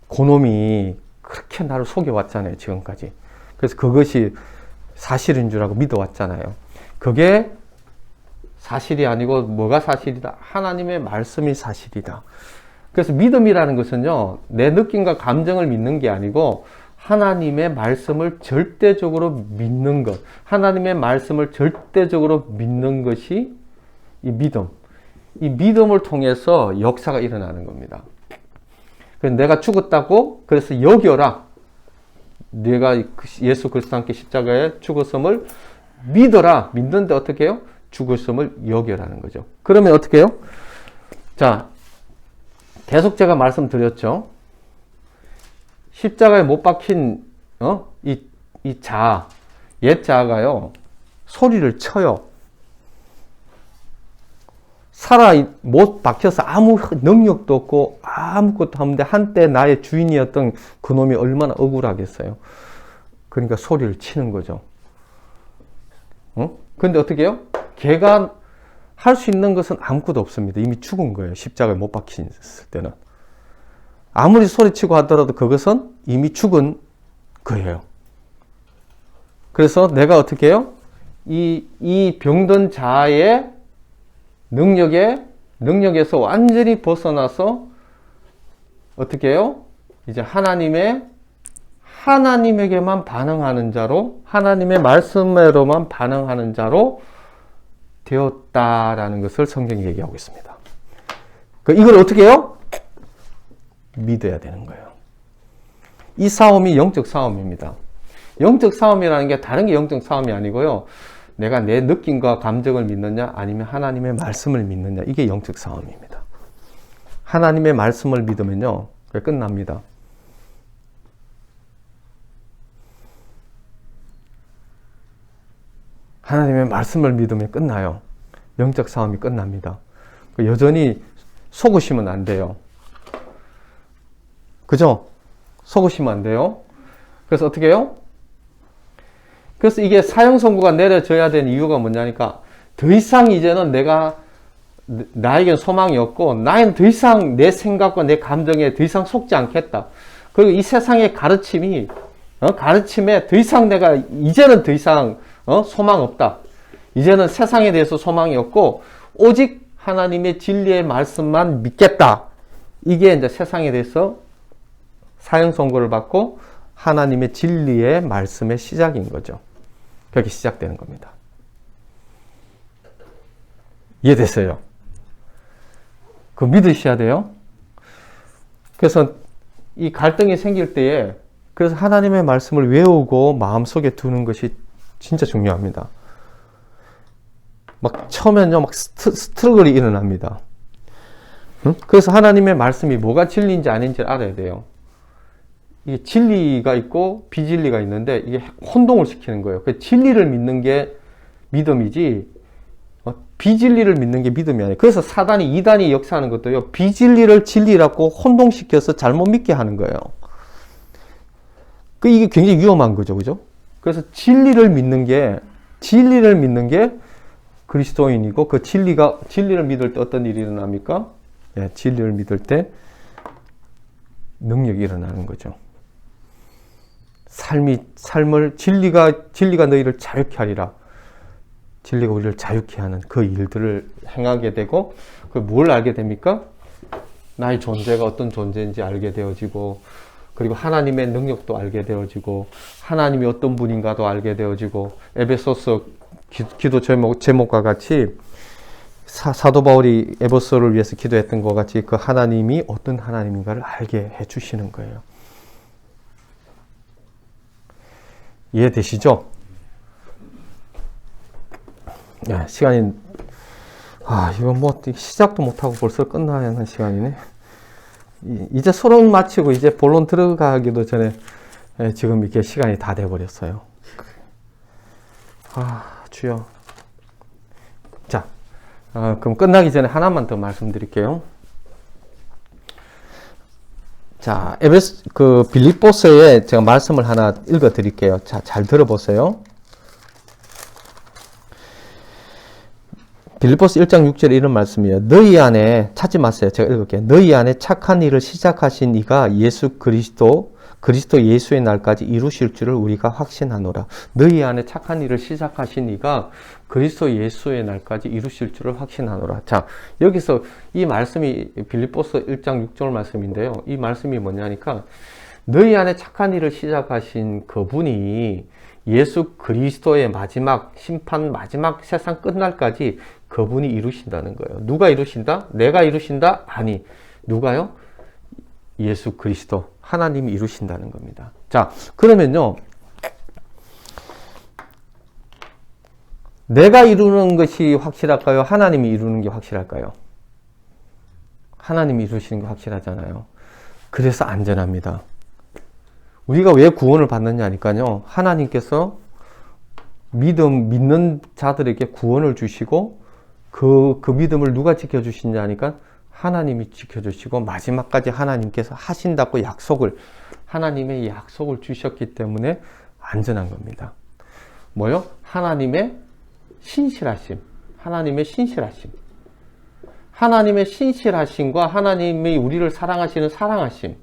그놈이 그렇게 나를 속여왔잖아요. 지금까지. 그래서 그것이 사실인 줄 알고 믿어왔잖아요. 그게 사실이 아니고 뭐가 사실이다? 하나님의 말씀이 사실이다. 그래서 믿음이라는 것은요, 내 느낌과 감정을 믿는 게 아니고 하나님의 말씀을 절대적으로 믿는 것, 하나님의 말씀을 절대적으로 믿는 것이 이 믿음. 이 믿음을 통해서 역사가 일어나는 겁니다. 그래서 내가 죽었다고, 그래서 여겨라. 내가 예수 그리스도와 함께 십자가에 죽었음을 믿어라. 믿는데 어떻게 해요? 죽었음을 여겨라는 거죠. 그러면 어떻게 해요? 자, 계속 제가 말씀드렸죠. 십자가에 못 박힌 이 자아, 옛 자아가요, 소리를 쳐요. 못 박혀서 아무 능력도 없고 아무것도 없는데 한때 나의 주인이었던 그놈이 얼마나 억울하겠어요. 그러니까 소리를 치는 거죠. 근데 어떻게 해요? 걔가 할 수 있는 것은 아무것도 없습니다. 이미 죽은 거예요. 십자가에 못 박혔을 때는. 아무리 소리치고 하더라도 그것은 이미 죽은 거예요. 그래서 내가 어떻게 해요? 이 병든 자의 능력에서 완전히 벗어나서 어떻게 해요? 이제 하나님에게만 반응하는 자로, 하나님의 말씀으로만 반응하는 자로 되었다라는 것을 성경이 얘기하고 있습니다. 이걸 어떻게 해요? 믿어야 되는 거예요. 이 싸움이 영적 싸움입니다. 영적 싸움이라는 게 다른 게 영적 싸움이 아니고요. 내가 내 느낌과 감정을 믿느냐 아니면 하나님의 말씀을 믿느냐, 이게 영적 싸움입니다. 하나님의 말씀을 믿으면요, 끝납니다. 하나님의 말씀을 믿으면 끝나요. 영적 싸움이 끝납니다. 여전히 속으시면 안 돼요. 그죠? 속으시면 안 돼요. 그래서 어떻게 해요? 그래서 이게 사형 선고가 내려져야 되는 이유가 뭐냐니까, 더 이상 이제는 나에겐 소망이 없고, 나는 더 이상 내 생각과 내 감정에 더 이상 속지 않겠다. 그리고 이 세상의 가르침에 더 이상 이제는 더 이상 소망 없다. 이제는 세상에 대해서 소망이 없고, 오직 하나님의 진리의 말씀만 믿겠다. 이게 이제 세상에 대해서 사형 선고를 받고 하나님의 진리의 말씀의 시작인 거죠. 그렇게 시작되는 겁니다. 이해됐어요? 그 믿으셔야 돼요. 그래서 이 갈등이 생길 때에, 그래서 하나님의 말씀을 외우고 마음속에 두는 것이 진짜 중요합니다. 막 처음에는요, 막 스트러글이 일어납니다. 그래서 하나님의 말씀이 뭐가 진리인지 아닌지를 알아야 돼요. 이게 진리가 있고 비진리가 있는데 이게 혼동을 시키는 거예요. 그 진리를 믿는 게 믿음이지 비진리를 믿는 게 믿음이 아니에요. 그래서 사단이 이단이 역사하는 것도요, 비진리를 진리라고 혼동시켜서 잘못 믿게 하는 거예요. 이게 굉장히 위험한 거죠, 그죠? 그래서 진리를 믿는 게 그리스도인이고, 그 진리를 믿을 때 어떤 일이 일어납니까? 예, 진리를 믿을 때 능력이 일어나는 거죠. 삶을 진리가 너희를 자유케 하리라. 진리가 우리를 자유케 하는 그 일들을 행하게 되고, 뭘 알게 됩니까? 나의 존재가 어떤 존재인지 알게 되어지고, 그리고 하나님의 능력도 알게 되어지고, 하나님이 어떤 분인가도 알게 되어지고, 에베소서 기도 제목과 같이 사도 바울이 에베소를 위해서 기도했던 것 같이 그 하나님이 어떤 하나님인가를 알게 해주시는 거예요. 이해되시죠? 야, 시간이 이거 뭐 시작도 못하고 벌써 끝나야 하는 시간이네. 이제 서론 마치고 이제 본론 들어가기도 전에 지금 이렇게 시간이 다 돼버렸어요. 주여. 자, 그럼 끝나기 전에 하나만 더 말씀드릴게요. 자, 빌립보서에 제가 말씀을 하나 읽어 드릴게요. 자, 잘 들어보세요. 빌립보서 1장 6절에 이런 말씀이에요. 너희 안에, 찾지 마세요. 제가 읽을게요. 너희 안에 착한 일을 시작하신 이가 그리스도 예수의 날까지 이루실 줄을 우리가 확신하노라. 너희 안에 착한 일을 시작하신 이가 그리스도 예수의 날까지 이루실 줄을 확신하노라. 자, 여기서 이 말씀이 빌립보서 1장 6절 말씀인데요. 이 말씀이 뭐냐니까, 너희 안에 착한 일을 시작하신 그분이 예수 그리스도의 마지막 심판, 마지막 세상 끝날까지 그분이 이루신다는 거예요. 누가 이루신다? 내가 이루신다? 아니, 누가요? 예수 그리스도, 하나님이 이루신다는 겁니다. 자, 그러면요, 내가 이루는 것이 확실할까요? 하나님이 이루는 게 확실할까요? 하나님이 이루시는 게 확실하잖아요. 그래서 안전합니다. 우리가 왜 구원을 받느냐니까요, 하나님께서 믿는 자들에게 구원을 주시고, 그 믿음을 누가 지켜주시냐니까 하나님이 지켜주시고, 마지막까지 하나님께서 하신다고 하나님의 약속을 주셨기 때문에 안전한 겁니다. 뭐요? 하나님의 신실하심. 하나님의 신실하심과 하나님이 우리를 사랑하시는 사랑하심.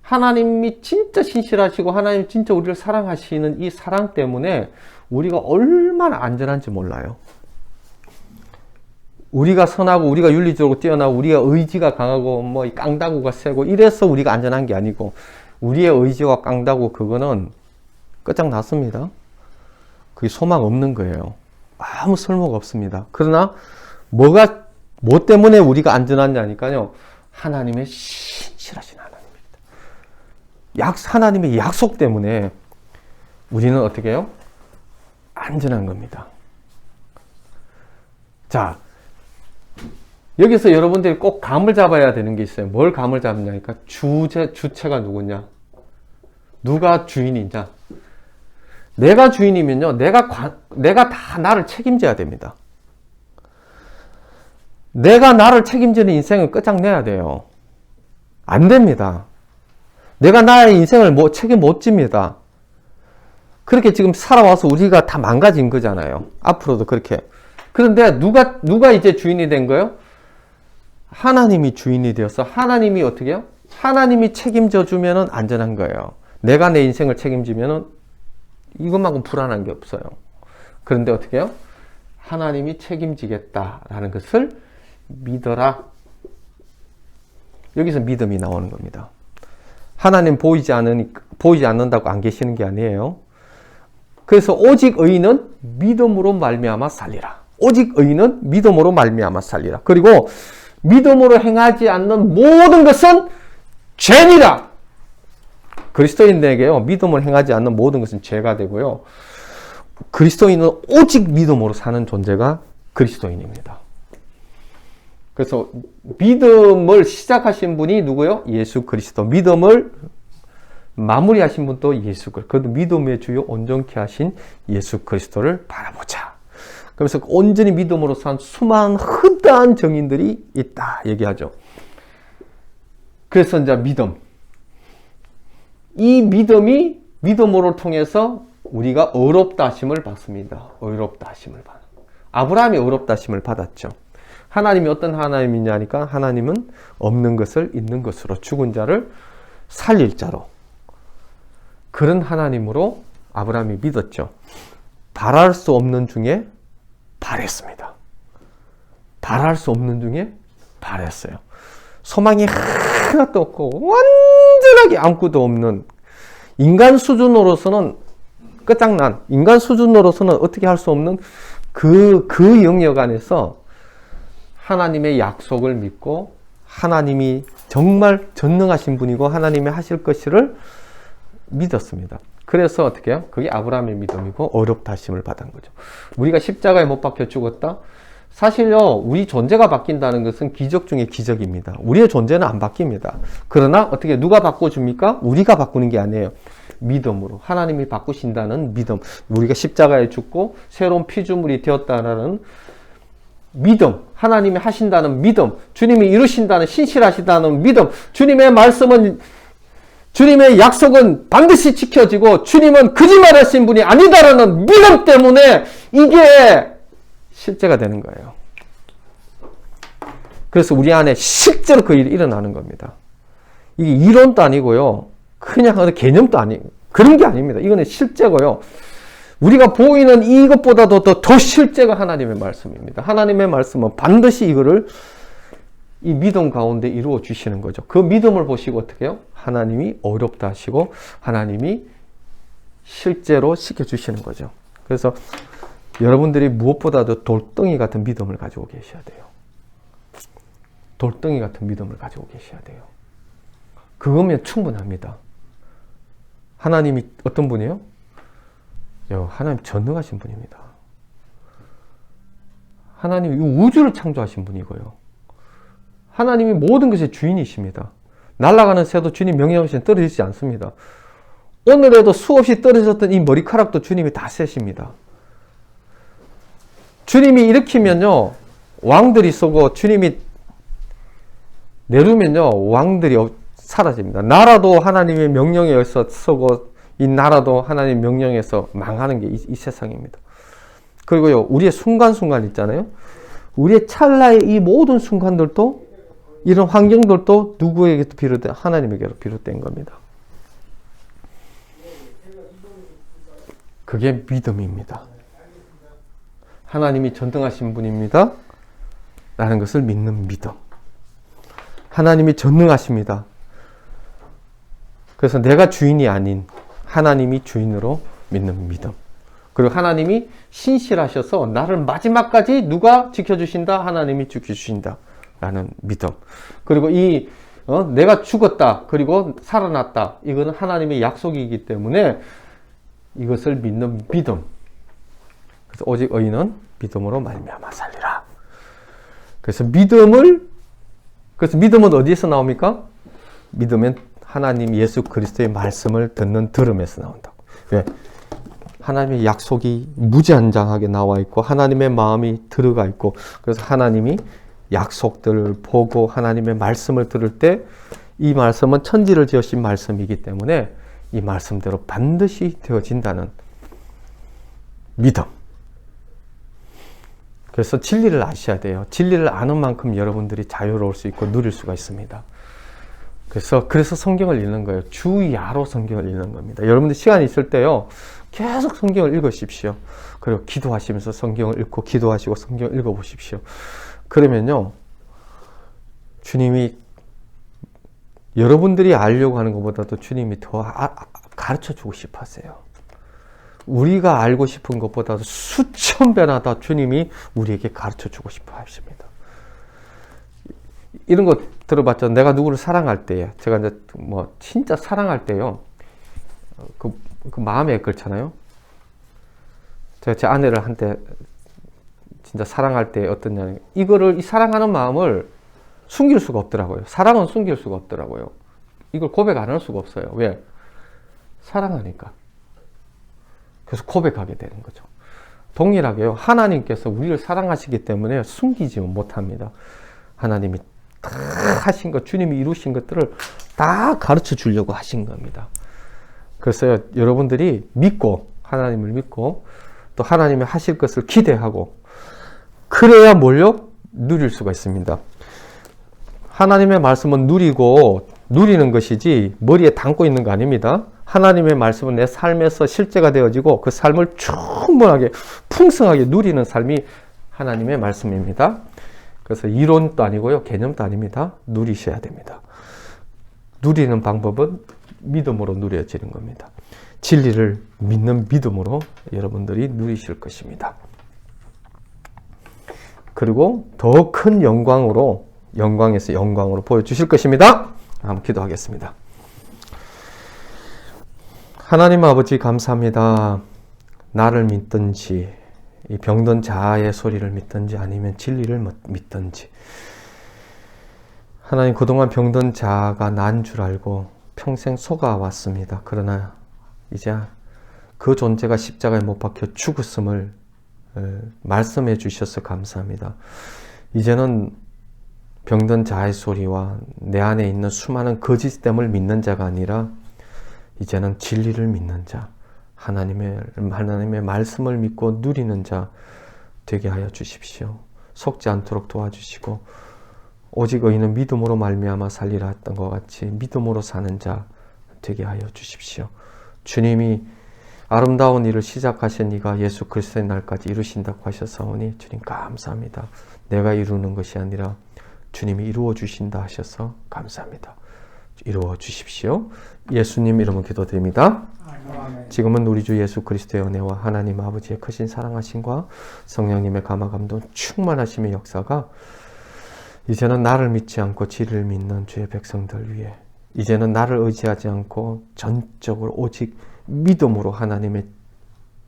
하나님이 진짜 신실하시고 하나님 진짜 우리를 사랑하시는 이 사랑 때문에 우리가 얼마나 안전한지 몰라요. 우리가 선하고 우리가 윤리적으로 뛰어나고 우리가 의지가 강하고 뭐 깡다구가 세고 이래서 우리가 안전한 게 아니고, 우리의 의지와 깡다구 그거는 끝장났습니다. 그게 소망 없는 거예요. 아무 쓸모가 없습니다. 그러나 뭐 때문에 우리가 안전하냐니까요, 하나님의 신실하신 하나님입니다. 하나님의 약속 때문에 우리는 어떻게 해요? 안전한 겁니다. 자, 여기서 여러분들이 꼭 감을 잡아야 되는 게 있어요. 뭘 감을 잡느냐니까, 주체가 누구냐? 누가 주인이냐? 내가 주인이면요, 내가 다 나를 책임져야 됩니다. 내가 나를 책임지는 인생을 끝장내야 돼요. 안 됩니다. 내가 나의 인생을 책임 못 집니다. 그렇게 지금 살아와서 우리가 다 망가진 거잖아요. 앞으로도 그렇게. 그런데 누가 이제 주인이 된 거예요? 하나님이 주인이 되어서 하나님이 어떻게 해요? 하나님이 책임져 주면은 안전한 거예요. 내가 내 인생을 책임지면은 이것만큼 불안한 게 없어요. 그런데 어떻게 해요? 하나님이 책임지겠다라는 것을 믿어라. 여기서 믿음이 나오는 겁니다. 하나님 보이지 않는다고 안 계시는 게 아니에요. 그래서 오직 의인은 믿음으로 말미암아 살리라. 오직 의인은 믿음으로 말미암아 살리라. 그리고 믿음으로 행하지 않는 모든 것은 죄니라. 그리스도인에게요, 믿음을 행하지 않는 모든 것은 죄가 되고요. 그리스도인은 오직 믿음으로 사는 존재가 그리스도인입니다. 그래서 믿음을 시작하신 분이 누구요? 예수 그리스도. 믿음을 마무리하신 분도 예수 그리스도. 그래도 믿음의 주요 온전케 하신 예수 그리스도를 바라보자. 그래서 온전히 믿음으로 산 수많은 흔한 정인들이 있다 얘기하죠. 그래서 이제 믿음. 이 믿음이 믿음으로 통해서 우리가 의롭다 하심을 받습니다. 의롭다 하심을 받아. 아브라함이 의롭다 하심을 받았죠. 하나님이 어떤 하나님이냐니까 하나님은 없는 것을 있는 것으로 죽은 자를 살릴 자로. 그런 하나님으로 아브라함이 믿었죠. 바랄 수 없는 중에 바랬습니다. 바랄 수 없는 중에 바랬어요. 소망이 하나도 없고 완전하게 아무것도 없는 인간 수준으로서는 끝장난, 인간 수준으로서는 어떻게 할 수 없는 그 영역 안에서 하나님의 약속을 믿고 하나님이 정말 전능하신 분이고 하나님이 하실 것을 믿었습니다. 그래서 어떻게 해요? 그게 아브라함의 믿음이고 어렵다 하심을 받은 거죠. 우리가 십자가에 못 박혀 죽었다? 사실요, 우리 존재가 바뀐다는 것은 기적 중에 기적입니다. 우리의 존재는 안 바뀝니다. 그러나 어떻게 누가 바꿔줍니까? 우리가 바꾸는 게 아니에요. 믿음으로 하나님이 바꾸신다는 믿음. 우리가 십자가에 죽고 새로운 피조물이 되었다는 믿음, 하나님이 하신다는 믿음, 주님이 이루신다는 신실하시다는 믿음, 주님의 말씀은, 주님의 약속은 반드시 지켜지고 주님은 거짓말하신 분이 아니다라는 믿음 때문에 이게 실제가 되는 거예요. 그래서 우리 안에 실제로 그 일이 일어나는 겁니다. 이게 이론도 아니고요, 그냥 어느 개념도 아니고 그런 게 아닙니다. 이거는 실제고요. 우리가 보이는 이것보다도 더 실제가 하나님의 말씀입니다. 하나님의 말씀은 반드시 이거를 이 믿음 가운데 이루어 주시는 거죠. 그 믿음을 보시고 어떻게 해요? 하나님이 어렵다 하시고 하나님이 실제로 시켜주시는 거죠. 그래서 여러분들이 무엇보다도 돌덩이 같은 믿음을 가지고 계셔야 돼요. 돌덩이 같은 믿음을 가지고 계셔야 돼요. 그거면 충분합니다. 하나님이 어떤 분이에요? 하나님 전능하신 분입니다. 하나님이 우주를 창조하신 분이고요. 하나님이 모든 것의 주인이십니다. 날아가는 새도 주님 명령 없이 떨어지지 않습니다. 오늘에도 수없이 떨어졌던 이 머리카락도 주님이 다 세십니다. 주님이 일으키면요, 왕들이 쏘고 주님이 내르면요, 왕들이 사라집니다. 나라도 하나님의 명령에 의해서 서고 이 나라도 하나님 명령에서 망하는 게 이 세상입니다. 그리고요, 우리의 순간순간 있잖아요. 우리의 찰나의 이 모든 순간들도, 이런 환경들도 누구에게도 비롯된, 하나님에게로 비롯된 겁니다. 그게 믿음입니다. 하나님이 전능하신 분입니다. 라는 것을 믿는 믿음. 하나님이 전능하십니다. 그래서 내가 주인이 아닌 하나님이 주인으로 믿는 믿음. 그리고 하나님이 신실하셔서 나를 마지막까지 누가 지켜주신다? 하나님이 지켜주신다. 라는 믿음. 그리고 내가 죽었다. 그리고 살아났다. 이거는 하나님의 약속이기 때문에 이것을 믿는 믿음. 그래서 오직 의인은 믿음으로 말미암아 살리라. 그래서 믿음은 어디에서 나옵니까? 믿음은 하나님 예수 그리스도의 말씀을 들음에서 나온다고. 왜? 하나님의 약속이 무지한장하게 나와 있고 하나님의 마음이 들어가 있고 그래서 하나님이 약속들을 보고 하나님의 말씀을 들을 때 이 말씀은 천지를 지으신 말씀이기 때문에 이 말씀대로 반드시 되어진다는 믿음. 그래서 진리를 아셔야 돼요. 진리를 아는 만큼 여러분들이 자유로울 수 있고 누릴 수가 있습니다. 그래서 성경을 읽는 거예요. 주야로 성경을 읽는 겁니다. 여러분들 시간이 있을 때요. 계속 성경을 읽으십시오. 그리고 기도하시면서 성경을 읽고 기도하시고 성경을 읽어보십시오. 그러면요. 주님이 여러분들이 알려고 하는 것보다도 주님이 더 가르쳐주고 싶어 하세요. 우리가 알고 싶은 것보다도 수천 배나 더 주님이 우리에게 가르쳐주고 싶어 하십니다. 이런 거 들어봤죠? 내가 누구를 사랑할 때에, 제가 이제 뭐 진짜 사랑할 때요, 그 마음에 그렇잖아요. 제가 제 아내를 한때 진짜 사랑할 때 어떠냐, 이 사랑하는 마음을 숨길 수가 없더라고요. 사랑은 숨길 수가 없더라고요. 이걸 고백 안 할 수가 없어요. 왜? 사랑하니까. 그래서 고백하게 되는 거죠. 동일하게요. 하나님께서 우리를 사랑하시기 때문에 숨기지 못합니다. 하나님이 다 하신 것, 주님이 이루신 것들을 다 가르쳐 주려고 하신 겁니다. 그래서 여러분들이 믿고, 하나님을 믿고, 또 하나님이 하실 것을 기대하고, 그래야 뭘요? 누릴 수가 있습니다. 하나님의 말씀은 누리는 것이지 머리에 담고 있는 거 아닙니다. 하나님의 말씀은 내 삶에서 실제가 되어지고 그 삶을 충분하게 풍성하게 누리는 삶이 하나님의 말씀입니다. 그래서 이론도 아니고요. 개념도 아닙니다. 누리셔야 됩니다. 누리는 방법은 믿음으로 누려지는 겁니다. 진리를 믿는 믿음으로 여러분들이 누리실 것입니다. 그리고 더 큰 영광에서 영광으로 보여주실 것입니다. 한번 기도하겠습니다. 하나님 아버지 감사합니다. 나를 믿든지 이 병든 자아의 소리를 믿든지 아니면 진리를 믿든지 하나님 그동안 병든 자아가 난 줄 알고 평생 속아왔습니다. 그러나 이제 그 존재가 십자가에 못 박혀 죽었음을 말씀해 주셔서 감사합니다. 이제는 병든 자의 소리와 내 안에 있는 수많은 거짓됨을 믿는 자가 아니라 이제는 진리를 믿는 자, 하나님의 말씀을 믿고 누리는 자 되게 하여 주십시오. 속지 않도록 도와주시고 오직 의인은 믿음으로 말미암아 살리라 했던 것 같이 믿음으로 사는 자 되게 하여 주십시오. 주님이 아름다운 일을 시작하신 이가 예수 그리스도의 날까지 이루신다고 하셨사오니 주님 감사합니다. 내가 이루는 것이 아니라 주님이 이루어 주신다 하셔서 감사합니다. 이루어 주십시오. 예수님 이름으로 기도드립니다. 지금은 우리 주 예수 그리스도의 은혜와 하나님 아버지의 크신 사랑하심과 성령님의 감화감동 충만하심의 역사가 이제는 나를 믿지 않고 진리를 믿는 주의 백성들 위해 이제는 나를 의지하지 않고 전적으로 오직 믿음으로 하나님의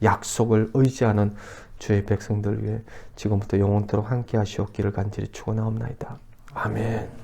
약속을 의지하는 주의 백성들 위해 지금부터 영원토록 함께 하시옵기를 간절히 축원하옵나이다. 아멘.